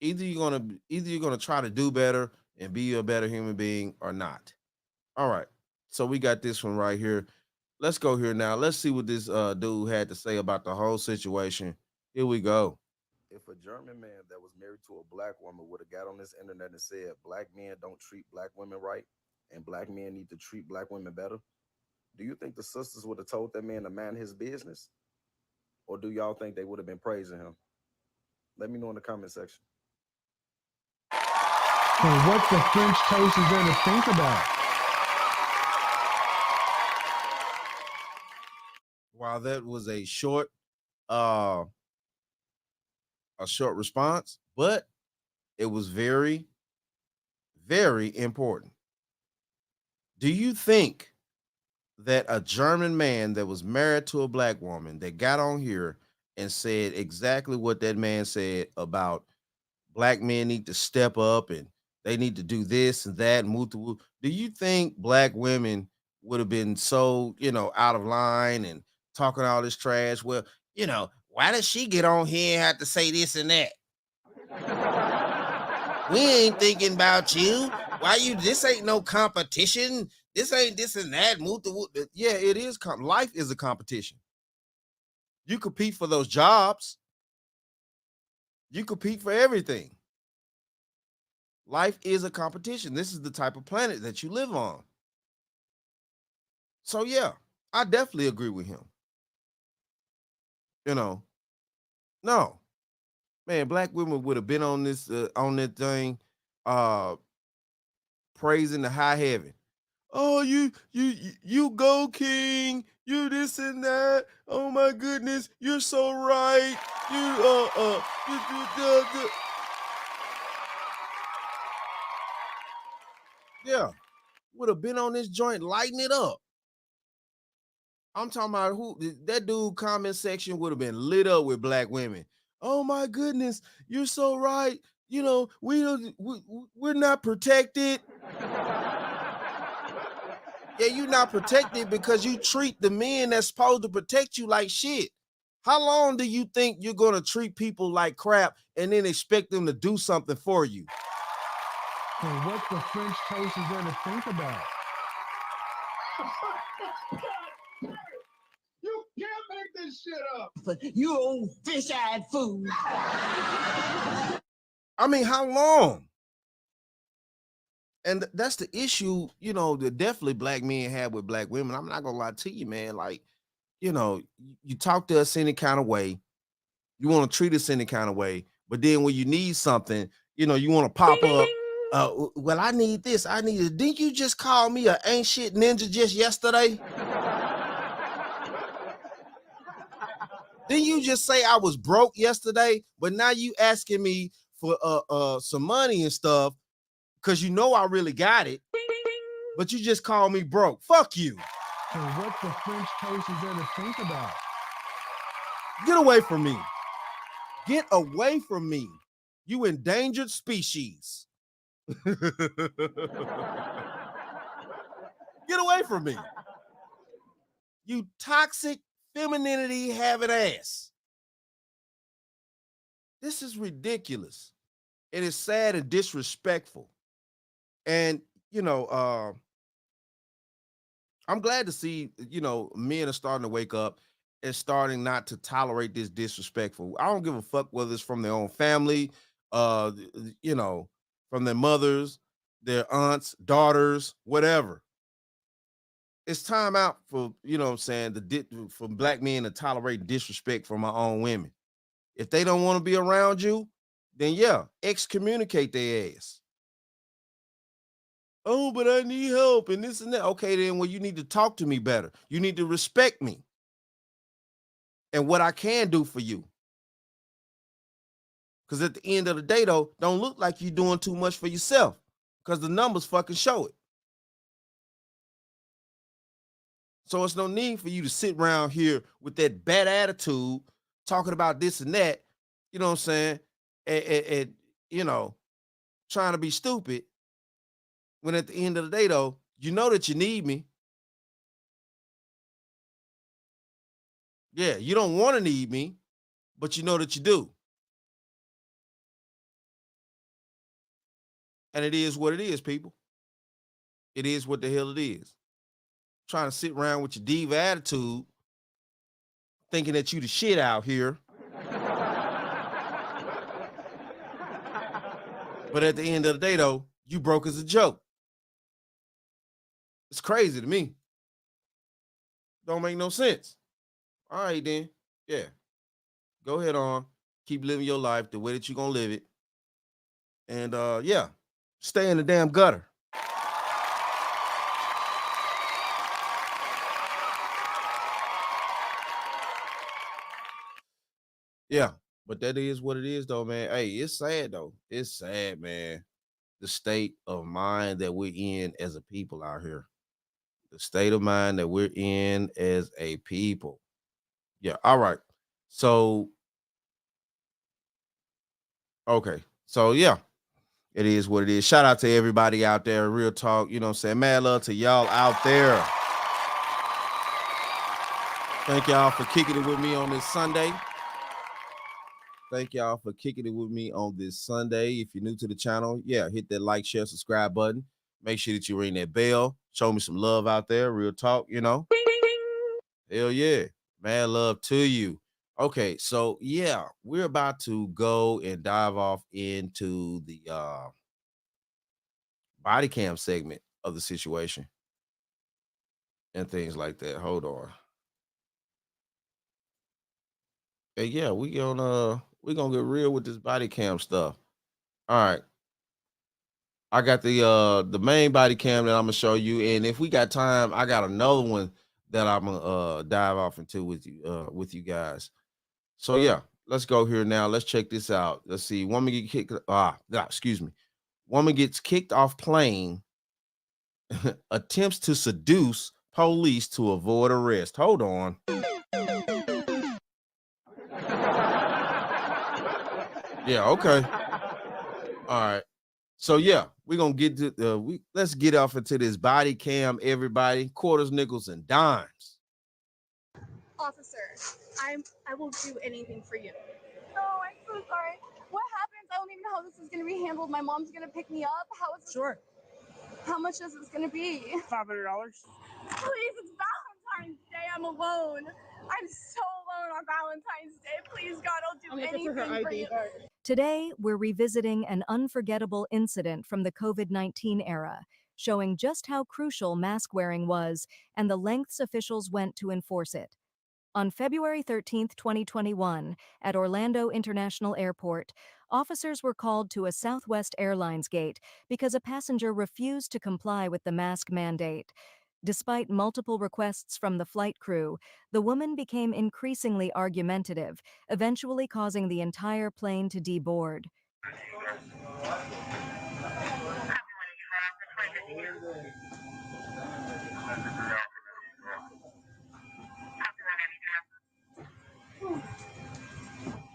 Either you're gonna try to do better and be a better human being or not. All right. So we got this one right here. Let's go here now. Let's see what this dude had to say about the whole situation. Here we go. If a German man that was married to a black woman would have got on this internet and said black men don't treat black women right and black men need to treat black women better, do you think the sisters would have told that man to mind his business? Or do y'all think they would have been praising him? Let me know in the comment section. And what the French toast is there to think about? While that was a short response, but it was very, very important. Do you think that a German man that was married to a black woman that got on here and said exactly what that man said about black men need to step up and they need to do this and that and move to, do you think black women would have been so, out of line and talking all this trash? Well, why does she get on here and have to say this and that? We ain't thinking about you. Why you? This ain't no competition. This ain't this and that. Move to, yeah, it is. Life is a competition. You compete for those jobs. You compete for everything. Life is a competition. This is the type of planet that you live on. So yeah, I definitely agree with him. No, man, black women would have been on this on that thing, praising the high heaven. Oh, you go, king. You this and that. Oh my goodness, you're so right. Yeah, would have been on this joint lighting it up. I'm talking about that dude comment section would have been lit up with black women. Oh my goodness, you're so right. We're not protected. Yeah, you're not protected because you treat the men that's supposed to protect you like shit. How long do you think you're going to treat people like crap and then expect them to do something for you? And what the French toast is there to think about? You can't make this shit up. You old fish-eyed fool. I mean, how long? And that's the issue, that definitely black men have with black women. I'm not gonna lie to you, man. Like, you talk to us any kind of way, you want to treat us any kind of way, but then when you need something, you want to pop up. Well, I need this. I need it. Didn't you just call me an ain't shit ninja just yesterday? Didn't you just say I was broke yesterday? But now you asking me for some money and stuff because I really got it. But you just call me broke. Fuck you. And what the French toast is there to think about? Get away from me. Get away from me. You endangered species. Get away from me. You toxic femininity having ass. This is ridiculous. It is sad and disrespectful. And, I'm glad to see, men are starting to wake up and starting not to tolerate this disrespectful. I don't give a fuck whether it's from their own family, from their mothers, their aunts, daughters, whatever. It's time out for, for black men to tolerate disrespect from our own women. If they don't want to be around you, then yeah, excommunicate their ass. Oh, but I need help and this and that. Okay, then, well, you need to talk to me better. You need to respect me and what I can do for you. Because at the end of the day, though, don't look like you're doing too much for yourself because the numbers fucking show it. So it's no need for you to sit around here with that bad attitude talking about this and that, you know what I'm saying? And you know, trying to be stupid when at the end of the day, though, you know that you need me. Yeah, you don't want to need me, but you know that you do. And it is what it is, people. It is what the hell it is. Trying to sit around with your diva attitude, thinking that you the shit out here. But at the end of the day, though, you broke as a joke. It's crazy to me. Don't make no sense. All right, then. Yeah. Go ahead on. Keep living your life the way that you're going to live it. And yeah, stay in the damn gutter. Yeah, but that is what it is, though, man. Hey, it's sad, though. It's sad, man. The state of mind that we're in as a people out here. The state of mind that we're in as a people. Yeah, all right. So, okay. So, yeah, it is what it is. Shout out to everybody out there. Real talk. You know what I'm saying? Mad love to y'all out there. Thank y'all for kicking it with me on this Sunday. Thank y'all for kicking it with me on this Sunday. If you're new to the channel, yeah, hit that like, share, subscribe button. Make sure that you ring that bell. Show me some love out there. Real talk, you know. Hell yeah. Mad love to you. Okay, so yeah, we're about to go and dive off into the body cam segment of the situation and things like that. Hold on. Hey, yeah, we're gonna get real with this body cam stuff. All right. I got the main body cam that I'm gonna show you, and if we got time, I got another one that I'm gonna dive off into with you guys. So yeah, let's go here now. Let's check this out. Let's see. Woman get kicked. Excuse me. Woman gets kicked off plane. Attempts to seduce police to avoid arrest. Hold on. Yeah. Okay. All right. So yeah, we're gonna get to let's get off into this body cam, everybody. Quarters, nickels, and dimes. Officer, I will do anything for you. Oh, I'm so sorry. What happens? I don't even know how this is gonna be handled. My mom's gonna pick me up. How is this? Sure. How much is this gonna be? $500. Please, it's Valentine's Day. I'm alone. I'm so alone on Valentine's Day. Please, God, I'll do anything for you. Today, we're revisiting an unforgettable incident from the COVID-19 era, showing just how crucial mask wearing was and the lengths officials went to enforce it. On February 13, 2021, at Orlando International Airport, officers were called to a Southwest Airlines gate because a passenger refused to comply with the mask mandate. Despite multiple requests from the flight crew, the woman became increasingly argumentative, eventually causing the entire plane to deboard.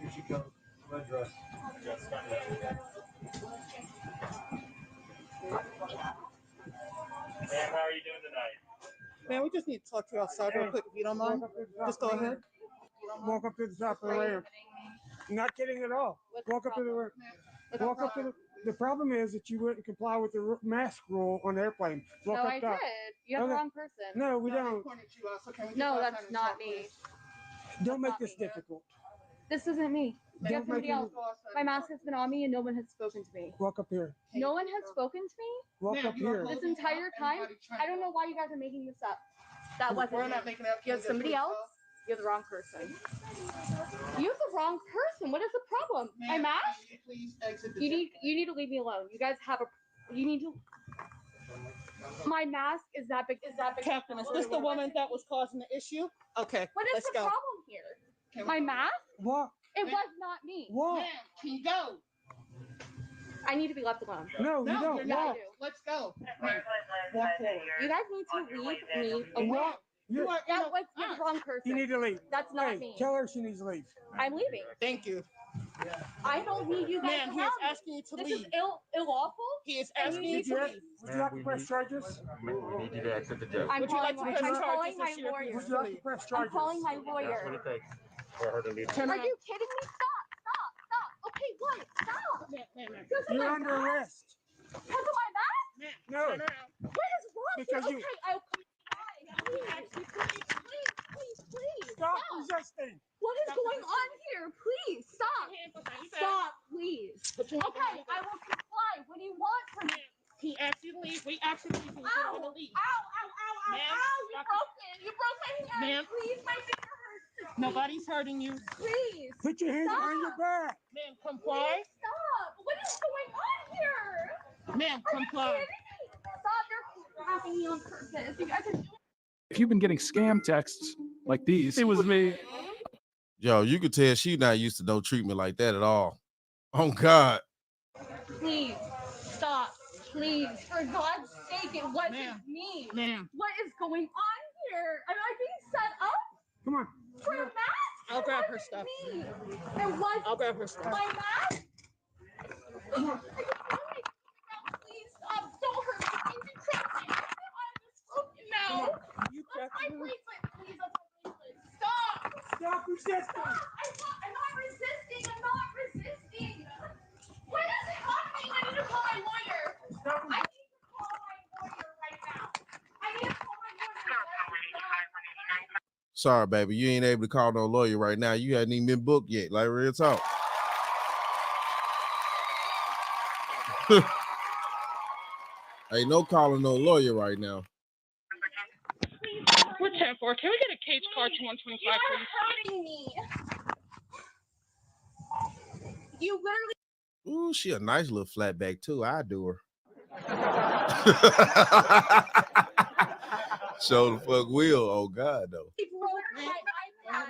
Here she goes. Red dress. Man, how are you doing tonight? Man, we just need to talk to you outside real quick, if you don't mind. Just go ahead. Walk up to the top of the ramp. Not kidding at all. Walk up to the ramp. Walk up to the problem is that you wouldn't comply with the mask rule on the airplane. Walk up I top. did. You have the wrong person. No, we don't. No, that's not me. Don't make this difficult. This isn't me. You have somebody else. My mask has been on me and no one has spoken to me. Walk up here. No one has spoken to me? Walk up here. This entire time? I don't know why you guys are making this up. That wasn't We're not making it up. You have somebody else? You have the wrong person. You have the wrong person. What is the problem? My mask? Please exit the You need to leave me alone. You guys have you need to. My mask is that big. Captain, is this the woman that was causing the issue? Okay. What is the problem here? My mask? Walk. It was not me. Walk. Can you go? I need to be left alone. No, you don't. Yeah, I Walk. do. Let's go. Walk forward. You guys need to leave me alone. Walk. You're the wrong person. You need to leave. That's not Hey, me. tell her she needs to leave. I'm leaving. Thank you. I don't need you guys Ma'am, he is around me. asking you to This leave. is lawful. He is and asking you you need to to leave. leave. Would you like to press charges? We need you to exit the jail. I'm Would you like calling to press I'm calling charges or my she refuses lawyer. to leave? Press I'm charges. calling my That's what lawyer. it takes for her to leave. Turn Are around. you kidding me? Stop. Okay, what? Stop. Because of You're my under back? arrest. Because of my back? No. Turn around. What is wrong Because here? you- Okay, I'll comply. Please. Stop resisting. What is going on here? Please, stop. Stop, please. Okay, I will comply. What do you want from me? He asked you to leave. We asked you to leave. He Ow! want to leave. Ow! Ma'am, You stop. broke it. You broke my hand. Ma'am. Please, my finger hurts. Nobody's hurting you. Please. Put your hands Stop. behind your back. Ma'am, comply. Please stop. What is going on here? Ma'am, Are you comply. kidding me? Stop. You're having me on purpose. You guys are doing If you've been getting scam texts like these, it was me. Yo, you could tell she not used to no treatment like that at all. Oh God. Please stop. Please, for God's sake, it wasn't me. Ma'am. What is going on here? Am I being set up Come on. for a mask? I'll It grab her wasn't stuff. me. It was I'll grab her stuff. my mask. Please stop. Don't hurt me. You cracked my arm. I'm just broken now. You That's cracked my her. bracelet. Please, that's my bracelet. Stop. Stop resisting. Stop. I'm not resisting. I'm not resisting. What is happening? I need to call my lawyer. Stop I need to call my lawyer right now. I need to call my lawyer. Sorry, baby. You ain't able to call no lawyer right now. You hadn't even been booked yet. Like real talk. Ain't no calling no lawyer right now. We're 10-4. Can we get a cage car to 125, You're please? hurting me. You literally. Ooh, she a nice little flatback too. I do her. Show the fuck will. Oh God, though. broke my iPad.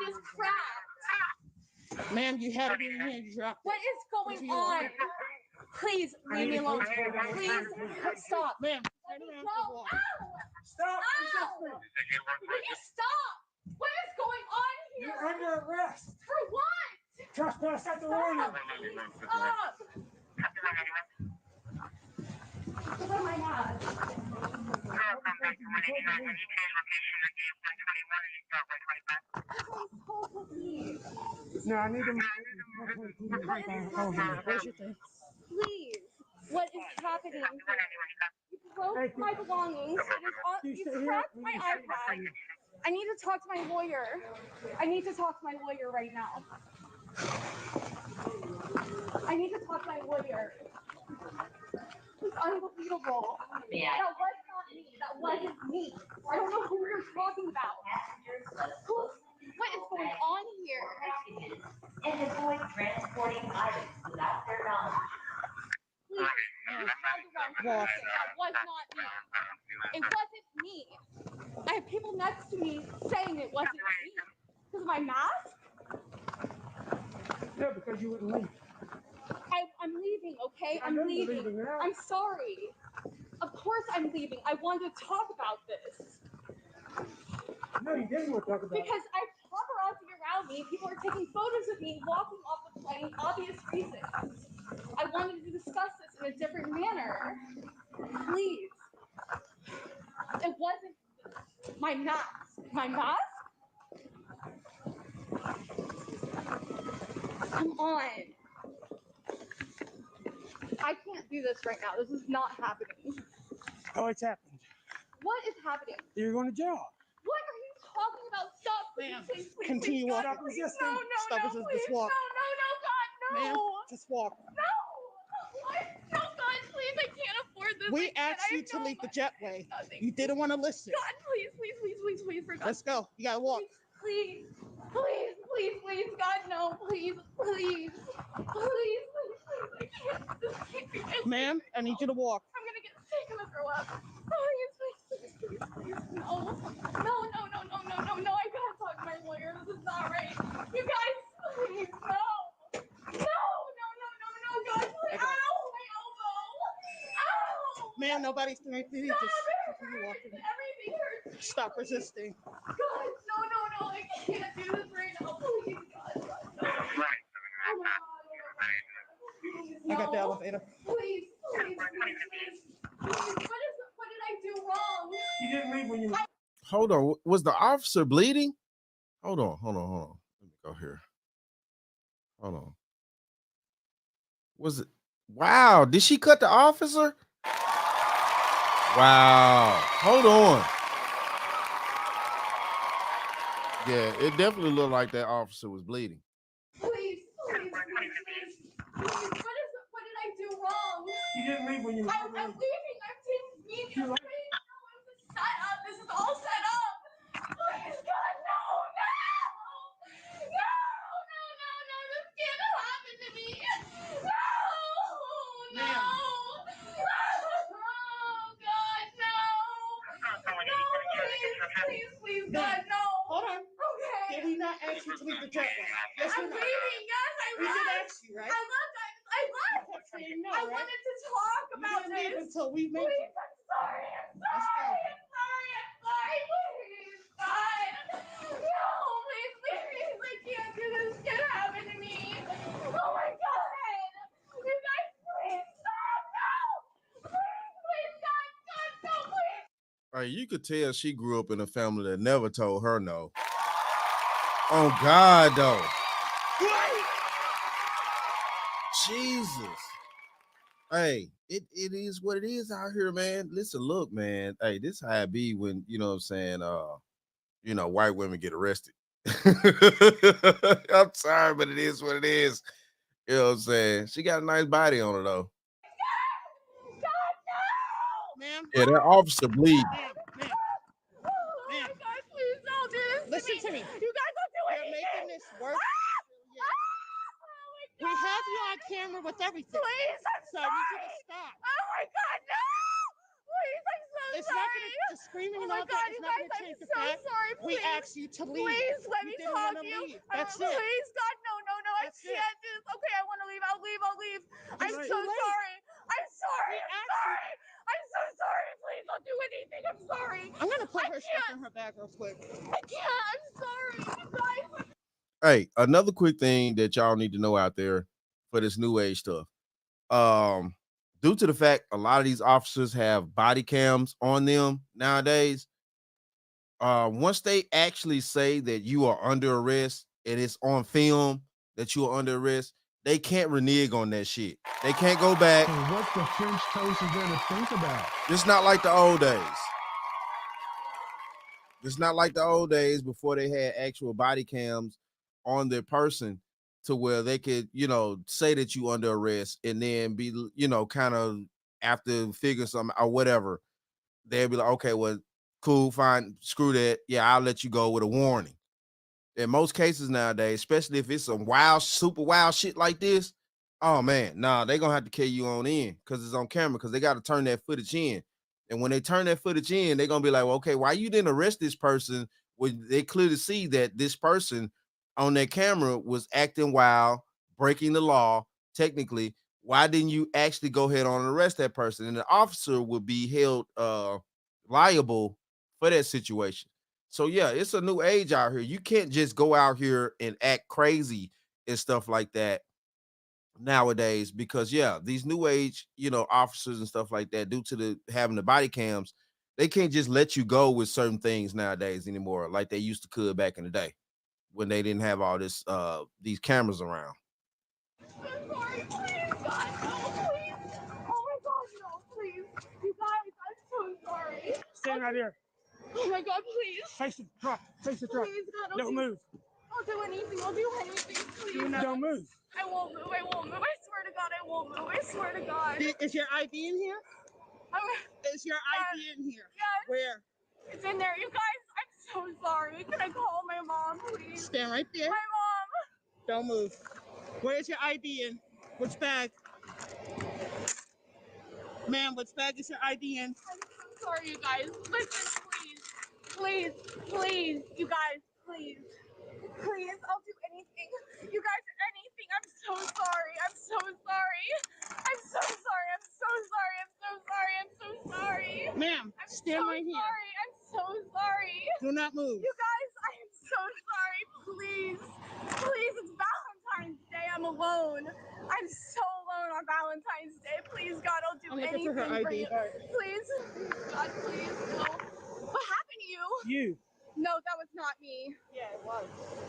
It is cracked. Ma'am, you had it in your hand. You dropped What is going on? Please leave me alone. Please stop. Ma'am, Let me turn around go. and walk. Ow! Stop Ow! resisting. Will you stop? What is going on here? You're under arrest. For what? Trespass at the warning. Stop! Where am I at? I'm so confused. No, I need them. Where's your thing? Please, what is happening? You broke my belongings. You cracked my iPad. I need to talk to my lawyer. I need to talk to my lawyer right now. I need to talk to my lawyer. It's unbelievable. That was not me. That wasn't me. I don't know who you're talking about. What is going on here? And avoid transporting items without their knowledge. Please, you have the wrong person. That was not me. It wasn't me. I have people next to me saying it wasn't me. Because of my mask? Yeah, because you wouldn't leave. I'm leaving, okay? I I'm know you're leaving. leaving now. I'm sorry. Of course I'm leaving. I wanted to talk about this. No, you didn't want to talk about it. Because I have paparazzi around me. People are taking photos of me walking off the plane. Obvious reasons. I wanted to discuss this in a different manner. Please. It wasn't my mask. My mask? Come on. I can't do this right now. This is not happening. Oh, it's happened. What is happening? You're going to jail. What are you talking about? Stop, Ma'am, please, please, continue please, God, walking. please. Resisting. No, no, Stop no, resisting. please. Just walk. No, God, no. Ma'am, just walk. No. What? No, God, please, I can't afford this. We asked you to leave the jetway. Nothing. You didn't want to listen. God, please, for God. Let's go. You gotta walk. Please, God, no, please. I can't. This can't be. Ma'am, I need you to walk. I'm gonna get sick. I'm gonna throw up. Please. No. I gotta talk to my lawyer. This is not right. You guys, please, no. God, please. Ow, my elbow. Ow. Ma'am, nobody's going to do. Just continue walking. Everything hurts. Stop resisting. God, no. I can't do this right now. Please, God. No. Oh my I got the elevator. Please, please, please. What did I do wrong? You didn't leave when you. Hold on. Was the officer bleeding? Hold on. Let me go here. Hold on. Was it? Wow. Did she cut the officer? Wow. Hold on. Yeah, it definitely looked like that officer was bleeding. Please. What did I do wrong? You didn't leave when you. I'm leaving. I'm taking me. No, it's a setup. This is all set up. Please, God, no. This can't happen to me. No. Oh, God, no. Please, God, no. Hold on. Okay. Did we not ask you to leave the jet one? Yes or I'm no? leaving. Yes, I We left. did ask you, right? I left. You kept saying no, I right? wanted to talk about You didn't leave this. until we made Please, you. I'm sorry. Let's go. Please, God. No, please. I can't do this. This can't happen to me. Oh my God. You guys, please stop. No. Please, God, no, please. All right, you could tell she grew up in a family that never told her no. Oh God, though. Jesus. Hey, it is what it is out here, man. Listen, look, man. Hey, this how it be when, you know what I'm saying, white women get arrested. I'm sorry, but it is what it is. You know what I'm saying? She got a nice body on her, though. God, no. Ma'am. Yeah, that officer bleed. Ma'am. Oh my God, please don't do this. Listen to me. You guys don't do You're anything. making this worse. We have you on camera with everything. Please, I'm so sorry. I need you to stop. Oh my God, no! Please, I'm so It's sorry. not gonna, the screaming and all that is not going to change the fact. Sorry. We Please. asked you to leave. Please let You me didn't talk want to to you. leave. That's it. Please, God, no. I That's it. can't do this. Okay, I want to leave. I'll leave. I'm It's so too late. sorry. I'm sorry. We I'm asked you. sorry. I'm so sorry. Please don't do anything. I'm sorry. I'm going to put her stuff in her bag real quick. I can't. I'm sorry. You guys. Hey, another quick thing that y'all need to know out there for this new age stuff. Due to the fact a lot of these officers have body cams on them nowadays, once they actually say that you are under arrest and it's on film that you are under arrest, they can't renege on that shit. They can't go back. So what the French toast is going to think about? It's not like the old days. It's not like the old days before they had actual body cams on their person to where they could, say that you under arrest and then be, kind of after figure something or whatever. They'd be like, okay, well, cool, fine, screw that. Yeah, I'll let you go with a warning. In most cases nowadays, especially if it's some wild, super wild shit like this, oh man, nah, they're gonna have to kill you on in because it's on camera, because they got to turn that footage in. And when they turn that footage in, they're gonna be like, well, okay, why you didn't arrest this person when they clearly see that this person on their camera was acting wild, breaking the law, technically. Why didn't you actually go ahead on and arrest that person? And the officer would be held liable for that situation. So yeah, it's a new age out here. You can't just go out here and act crazy and stuff like that nowadays, because yeah, these new age, officers and stuff like that, due to the having the body cams, they can't just let you go with certain things nowadays anymore, like they used to could back in the day when they didn't have all this these cameras around. I'm sorry. Please, God, no, please. Oh my God, no, please. You guys, I'm so sorry. Stand right here. Oh my God, please. Face the truck. Face the truck. Please, God, Don't move. I'll do anything. Please. Don't move. I won't move. I swear to God, I won't move. I swear to God. Is your ID in here? Is your ID in here? Yes. Where? It's in there. You guys, I'm so sorry. Can I call my mom, please? Stand right there. My mom. Don't move. Where's your ID in? Which bag? Ma'am, which bag is your ID in? I'm so sorry, you guys. Listen, please, you guys, please, I'll do anything. You guys, anything. I'm so sorry. I'm so sorry. Ma'am, stand right here. I'm so sorry. Do not move. You guys, I am so sorry. Please, it's Valentine's Day. I'm alone. I'm so alone on Valentine's Valentine's Day. Please, God, I'll do I'm looking anything for her for ID. you. Please, God, please, no. What happened to you? You. No, that was not me. Yeah, it was.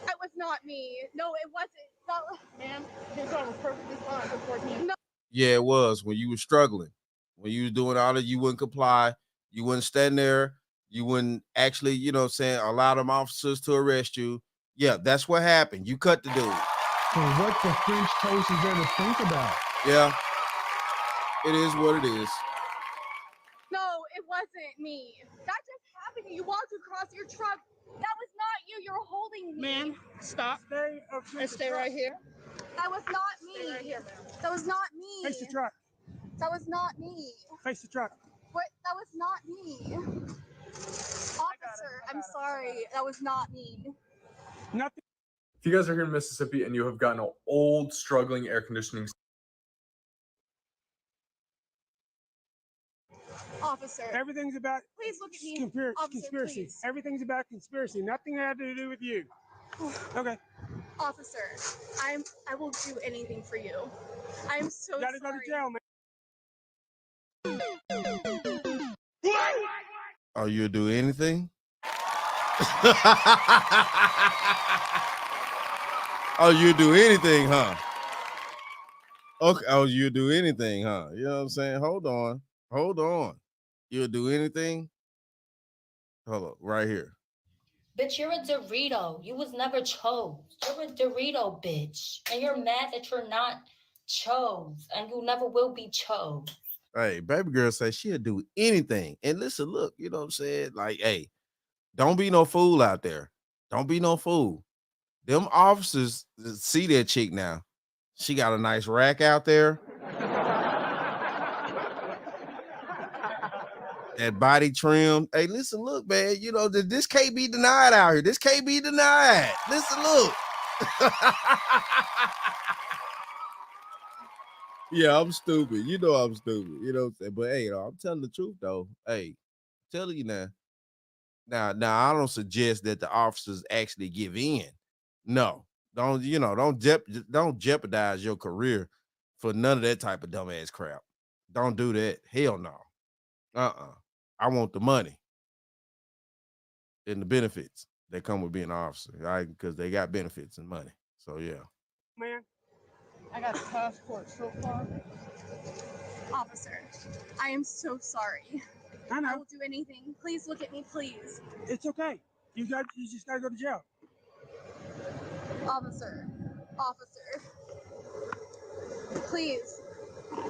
That was not me. No, it wasn't. That was... Ma'am, his arm was perfectly fine for 14. No. Yeah, it was when you were struggling, when you was doing all that, you wouldn't comply, you wouldn't stand there, you wouldn't actually, you know what I'm saying, allow them officers to arrest you. Yeah, that's what happened. You cut the dude. So what the French toast is there to think about? Yeah, it is what it is. No, it wasn't me. That just happened. You walked across your truck. That was not you. You were holding me. Ma'am, stop. Stay right here. That was not me. Stay right here, ma'am. That was not me. Face the truck. That was not me. Face the truck. What? That was not me. Officer, I'm sorry. That was not me. Nothing. If you guys are here in Mississippi and you have gotten an old, struggling air conditioning, Officer. Everything's about Please look at me. conspiracy. Please. Everything's about conspiracy. Nothing had to do with you. Okay. Officer, I will do anything for you. I'm so You gotta sorry. go to jail, man. Oh, you'll do anything? Oh, you do anything, huh? Okay. Oh, you do anything, huh? You know what I'm saying? Hold on. You'll do anything? Hold on, right here. Bitch, you're a Dorito. You was never chose. You're a Dorito, bitch. And you're mad that you're not chose. And you never will be chose. Hey, baby girl says she'll do anything. And listen, look, you know what I'm saying? Like, hey, don't be no fool out there. Don't be no fool. Them officers see that chick now. She got a nice rack out there. That body trim. Hey, listen, look, man. You know, this can't be denied out here. This can't be denied. Listen, look. Yeah, I'm stupid. You know I'm stupid. You know what I'm saying? But hey, you know, I'm telling the truth though. Hey, telling you now. Now I don't suggest that the officers actually give in. No, don't jeopardize your career for none of that type of dumbass crap. Don't do that. Hell no. I want the money and the benefits that come with being an officer, right? Because they got benefits and money. So yeah. Man, I got a passport so far. Officer, I am so sorry. I know. I will do anything. Please look at me, please. It's okay. You just gotta go to jail. Officer, please. Wait,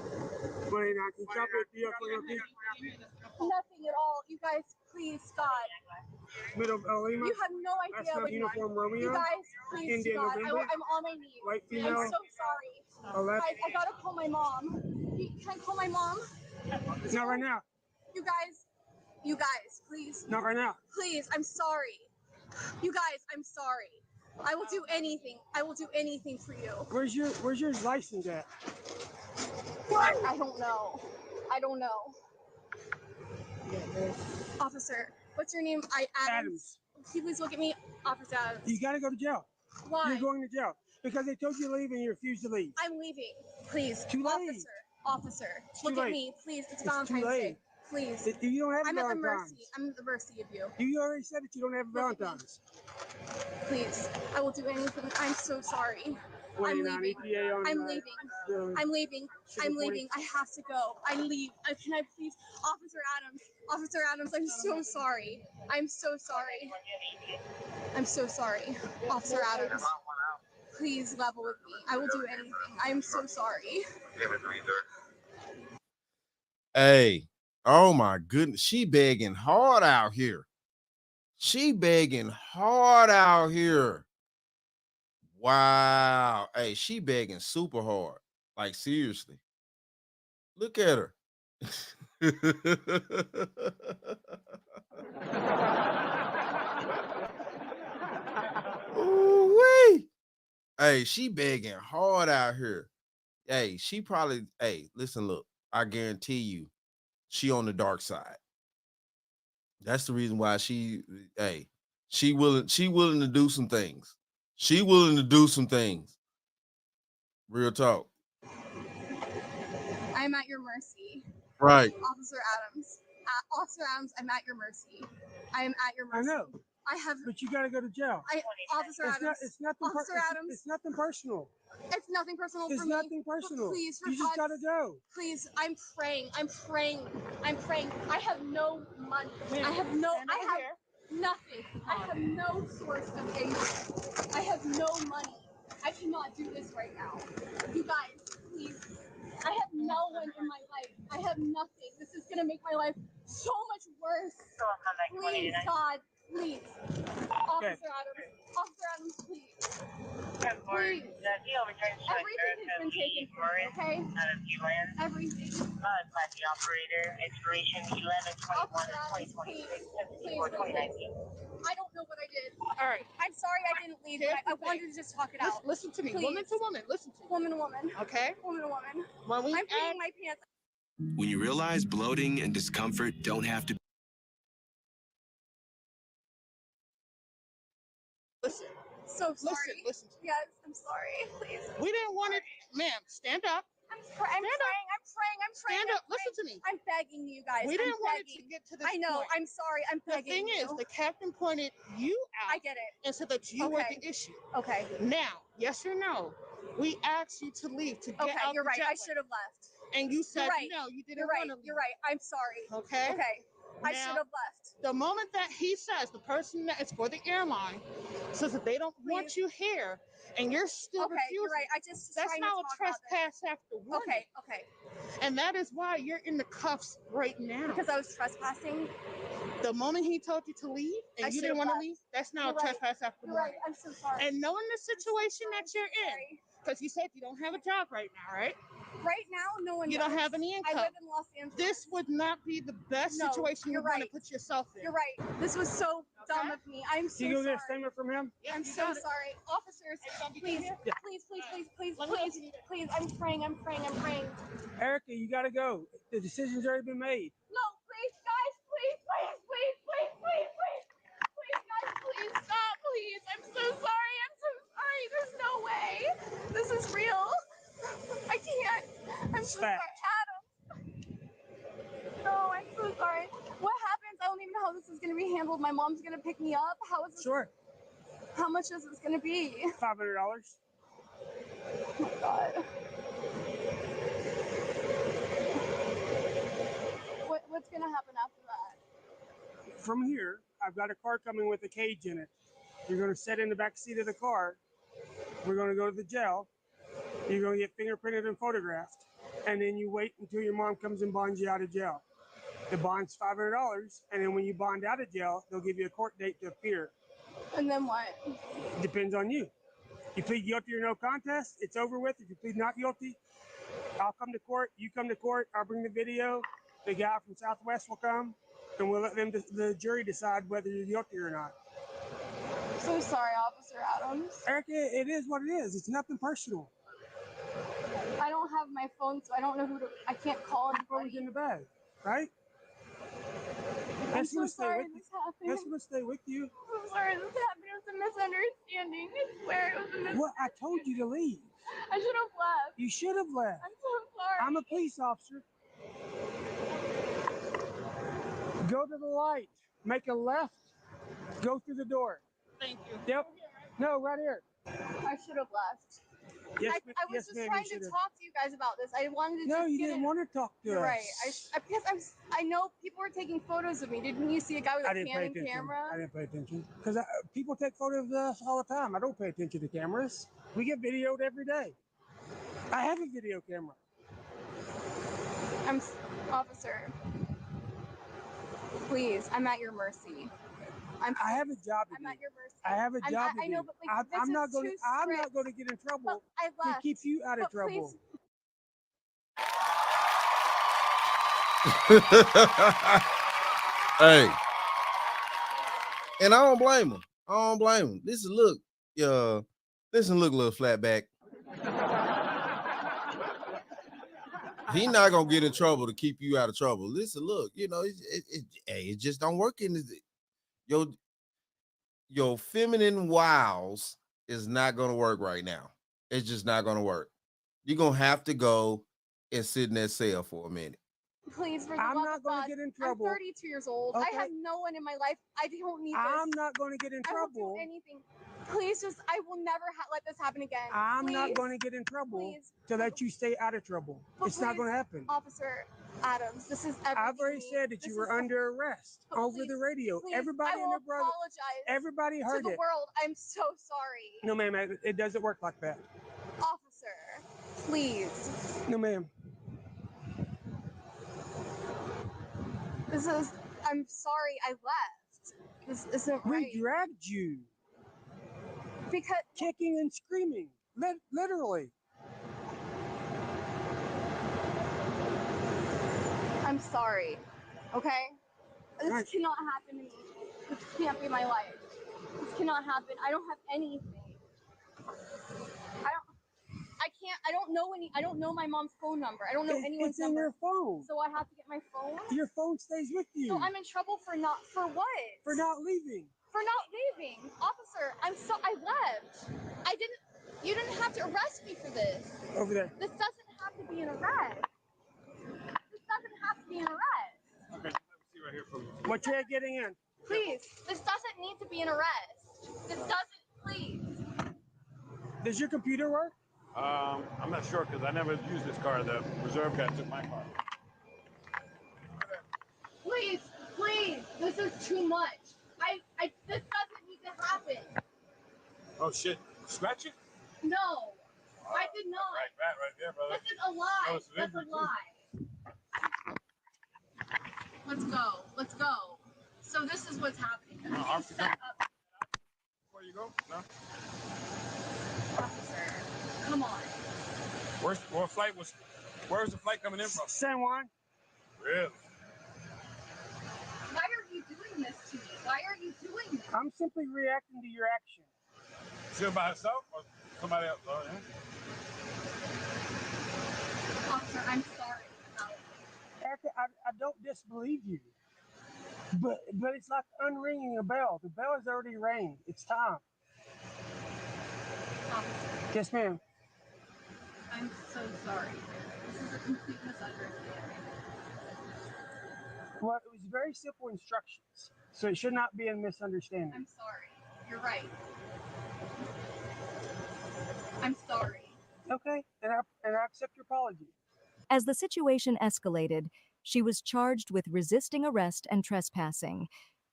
I can chop it for your Nothing at all. You guys, please, God. Middle Lima. You have no idea That's not what Uniform Romeo. You guys, please, Indian God. November. I'm on my knees. White female. I'm so sorry. Left. Guys, I gotta call my mom. Can I call my mom? Not right now. You guys, please. Not right now. Please, I'm sorry. You guys, I'm sorry. I will do anything. I will do anything for you. Where's your license at? I don't know. Officer, what's your name? Adams. Can you please look at me? Officer Adams. You gotta go to jail. Why? You're going to jail because they told you to leave and you refused to leave. I'm leaving. Please. Too late. Officer, look at me, please. It's Valentine's Day. Please. You don't have I'm Valentine's. at the mercy. I'm at the mercy of you. You already said that you don't have Valentine's. Please. I will do anything. I'm so sorry. I'm leaving. I'm leaving. I have to go. I leave. Can I please? Officer Adams, I'm so sorry. I'm so sorry. Officer Adams, please level with me. I will do anything. I'm so sorry. Hey, oh my goodness. She begging hard out here. Wow. Hey, she begging super hard. Like seriously. Look at her. Ooh-wee. Hey, she begging hard out here. Hey, she probably, hey, listen, look, I guarantee you, she on the dark side. That's the reason why she willing to do some things. Real talk. I'm at your mercy. Right. Officer Adams. Officer Adams, I'm at your mercy. I am at your I mercy. know. I have. But you got to go to jail. Officer Adams. It's nothing. Officer Adams. It's nothing personal. It's nothing personal It's for me. nothing personal. Please, for you just got to go. Please, I'm praying. I'm praying. I'm praying. I have no money. I have no. I have nothing. I have no source of income. I have no money. I cannot do this right now. You guys, please. I have no one in my life. I have nothing. This is gonna make my life so much worse. Please, God, please. Officer Adams. Officer Adams, please. Please. Everything has been taken from me, okay? Everything. The operator, expiration 11/21/2026, Please, I don't know what I did. All right. I'm sorry I didn't leave, but I wanted to just talk it out. Listen to me. Please. Woman to woman. Listen to me. Woman to woman. Okay? Woman to woman. When we I'm peeing my pants. When you realize bloating and discomfort don't have to Listen. So sorry. Listen. Yes, I'm sorry. Please. We didn't want it. Ma'am, stand up. I'm praying. Stand up. Listen to me. I'm begging you guys. We didn't want it to get to this I know. point. I'm sorry. I'm The begging thing you. is, the captain pointed you out. I get it. And said that you were the issue. Okay. Now, yes or no, we asked you to leave to get Okay, out you're the right. I jetway. should have left. And you said You're right. no, you didn't You're right. want to leave. You're right. I'm sorry. Okay? Okay. I Now, should have left. The moment that he says, the person that is for the airline says that they don't want you here, and you're still Okay, refusing. you're right. I just That's trying now to a talk about this. trespass after warning. Okay. And that is why you're in the cuffs right now. Because I was trespassing. The moment he told you to leave and I you didn't should've want to left. leave, that's now You're a right. trespass after You're warning. right. I'm so sorry. And knowing the situation that you're in, because you said you don't have a job right now, right? Right now, no one You does. don't have any income. I live in Los Angeles. This would not be the best No, situation you you're want to right. put yourself in. You're right. This was so dumb of me. I'm so You go sorry. get a statement from him? I'm so sorry. Officers, please, please. I'm praying. Erica, you got to go. The decision's already been made. No, please, guys, please, guys, please stop, please. I'm so sorry. There's no way. This is real. I can't. I'm so sorry. Adam. No, I'm so sorry. What happens? I don't even know how this is going to be handled. My mom's going to pick me up. How is this? Sure. How much is this going to be? $500. Oh my God. What's going to happen after that? From here, I've got a car coming with a cage in it. You're going to sit in the back seat of the car. We're going to go to the jail. You're going to get fingerprinted and photographed. And then you wait until your mom comes and bonds you out of jail. The bond's $500. And then when you bond out of jail, they'll give you a court date to appear. And then what? Depends on you. You plead guilty or no contest, it's over with. If you plead not guilty, I'll come to court. You come to court. I'll bring the video. The guy from Southwest will come. And we'll let the jury decide whether you're guilty or not. So sorry, Officer Adams. Erica, it is what it is. It's nothing personal. I don't have my phone, so I don't know who to. I can't call anybody. In the bag, right? I'm so sorry this happened. That's gonna stay with you. I'm sorry this happened. It was a misunderstanding. I swear it was a misunderstanding. Well, I told you to leave. I should have left. You should have left. I'm so sorry. I'm a police officer. Go to the light. Make a left. Go through the door. Thank you. Yep. No, right here. I should have left. Yes, I was just trying to talk to you guys about this. I wanted to. No, just you get didn't it. want to talk to You're us. right. Because I know people were taking photos of me. Didn't you see a guy with a Canon camera? I didn't pay attention. Because people take photos of us all the time. I don't pay attention to cameras. We get videoed every day. I have a video camera. Officer. Please, I'm at your mercy. I have a job to do. I'm at your mercy. I have a job to do. I know, but like, I'm not going to get in trouble to keep you out of trouble. Hey, and I don't blame him. Listen, look, little flatback. He not gonna get in trouble to keep you out of trouble. Listen, look, it just don't work in your feminine wiles is not gonna work right now. It's just not gonna work. You're gonna have to go and sit in that cell for a minute. Please, for the I'm love not of going God. to get in trouble. I'm 32 years old. I Okay. have no one in my life. I don't need this. I'm not going to get in I won't do trouble. anything. Please, just I will never let this happen again. I'm Please. not going to get in trouble Please. to let you stay out of trouble. But It's not going to please, happen. Officer Adams, this is everything. I've already said that you were under arrest But over please, the radio. please, Everybody I and will their brother, apologize everybody to heard the it. world. I'm so sorry. No, ma'am, it doesn't work like that. Officer, please. No, ma'am. I'm sorry I left. This isn't right. We dragged you. Because kicking and screaming, literally. I'm sorry, okay? This Right. cannot happen to me. This can't be my life. This cannot happen. I don't have anything. I don't know my mom's phone number. I don't know anyone's It's in number. your phone. So I have to get my phone? Your phone stays with you. So I'm in trouble for what? For not leaving. For not leaving. Officer, I left. You didn't have to arrest me for this. Over there. This doesn't have to be an arrest. This doesn't have to be an arrest. Okay, let me see right here from you. What you're getting in? Please, this doesn't need to be an arrest. This doesn't, please. Does your computer work? I'm not sure because I never used this car. The reserve guy took my car. Please, this is too much. This doesn't need to happen. Oh shit! Scratch it? No, I did not. Right there, brother. This is a lie. No, That's a lie. Let's go. So this is what's happening. I'm being set up. Before you go? No. Officer, come on. Where's the flight coming in from? San Juan. Really? Why are you doing this to me? Why are you doing this? I'm simply reacting to your action. She by herself or somebody else? Oh, yeah. Officer, I'm sorry about it. Erica, I don't disbelieve you. But it's like unringing a bell. The bell has already rang. It's time. Officer, Yes, ma'am. I'm so sorry. This is a complete misunderstanding. Well, it was very simple instructions, so it should not be a misunderstanding. I'm sorry. You're right. I'm sorry. Okay, and I accept your apology. As the situation escalated, she was charged with resisting arrest and trespassing.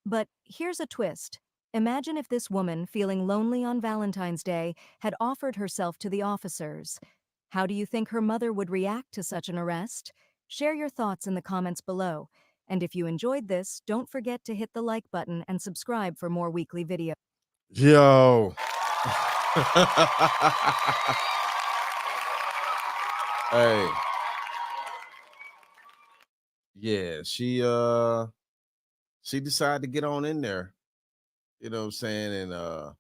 But here's a twist. Imagine if this woman, feeling lonely on Valentine's Day, had offered herself to the officers. How do you think her mother would react to such an arrest? Share your thoughts in the comments below. And if you enjoyed this, don't forget to hit the like button and subscribe for more weekly videos. Yo. Hey. Yeah, she decided to get on in there. You know what I'm saying? And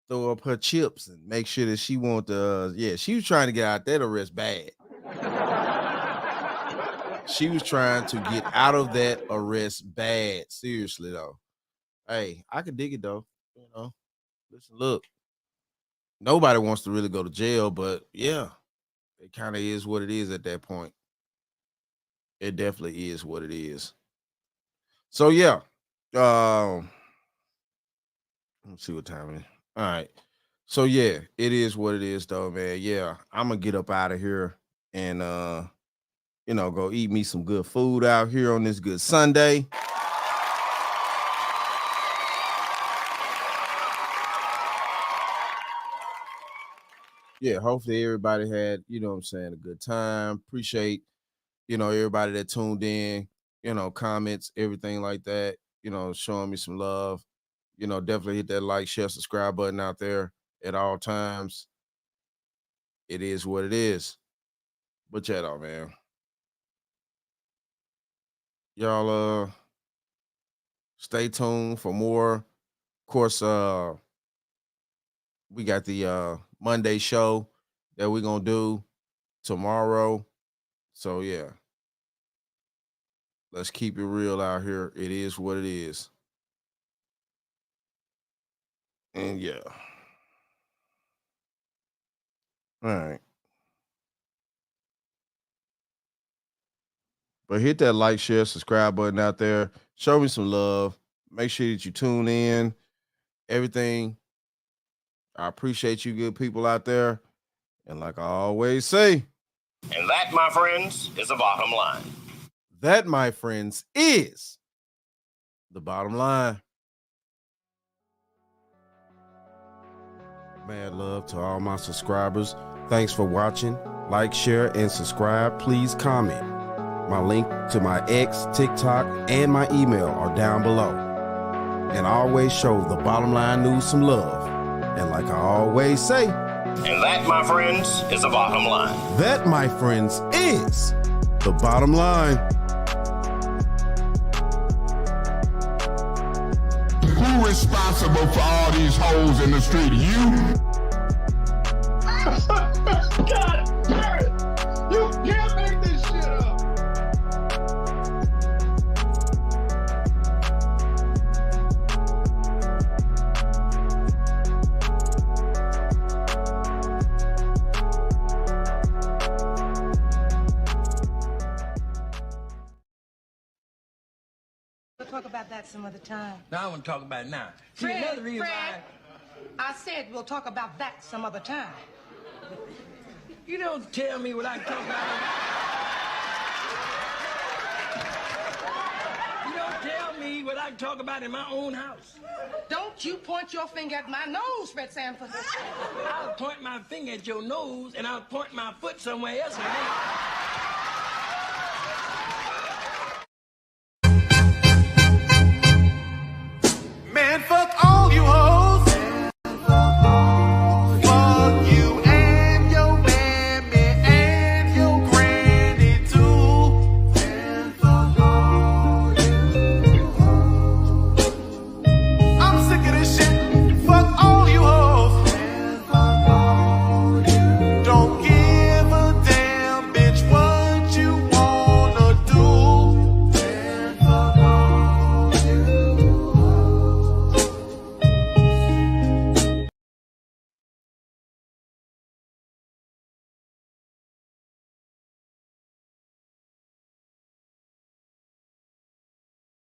throw up her chips and make sure that she want the she was trying to get out that arrest bad. She was trying to get out of that arrest bad. Seriously though. Hey, I could dig it though. You know, listen, look. Nobody wants to really go to jail, but yeah, it kind of is what it is at that point. It definitely is what it is. So yeah. Let's see what time it is. All right. So yeah, it is what it is though, man. Yeah, I'm gonna get up out of here and go eat me some good food out here on this good Sunday. Yeah, hopefully everybody had, you know what I'm saying, a good time. Appreciate, everybody that tuned in, comments, everything like that, showing me some love. Definitely hit that like, share, subscribe button out there at all times. It is what it is. But chat out, man. Y'all stay tuned for more. Of course, we got the Monday show that we're gonna do tomorrow. So yeah. Let's keep it real out here. It is what it is. And yeah. All right. But hit that like, share, subscribe button out there. Show me some love. Make sure that you tune in. Everything. I appreciate you good people out there. And like I always say, And that, my friends, is the bottom line. That, my friends, is the bottom line. Mad love to all my subscribers. Thanks for watching. Like, share, and subscribe. Please comment. My link to my X, TikTok, and my email are down below. And I always show the bottom line news some love. And like I always say, And that, my friends, is the bottom line. That, my friends, is the bottom line. Who responsible for all these hoes in the street? You? God damn it! You can't make this shit up! We'll talk about that some other time. Now I want to talk about it now. See, Fred, another reason I said we'll talk about that some other time. you don't tell me what I can talk about. You don't tell me what I can talk about in my own house. Don't you point your finger at my nose, Fred Sanford. I'll point my finger at your nose and I'll point my foot somewhere else.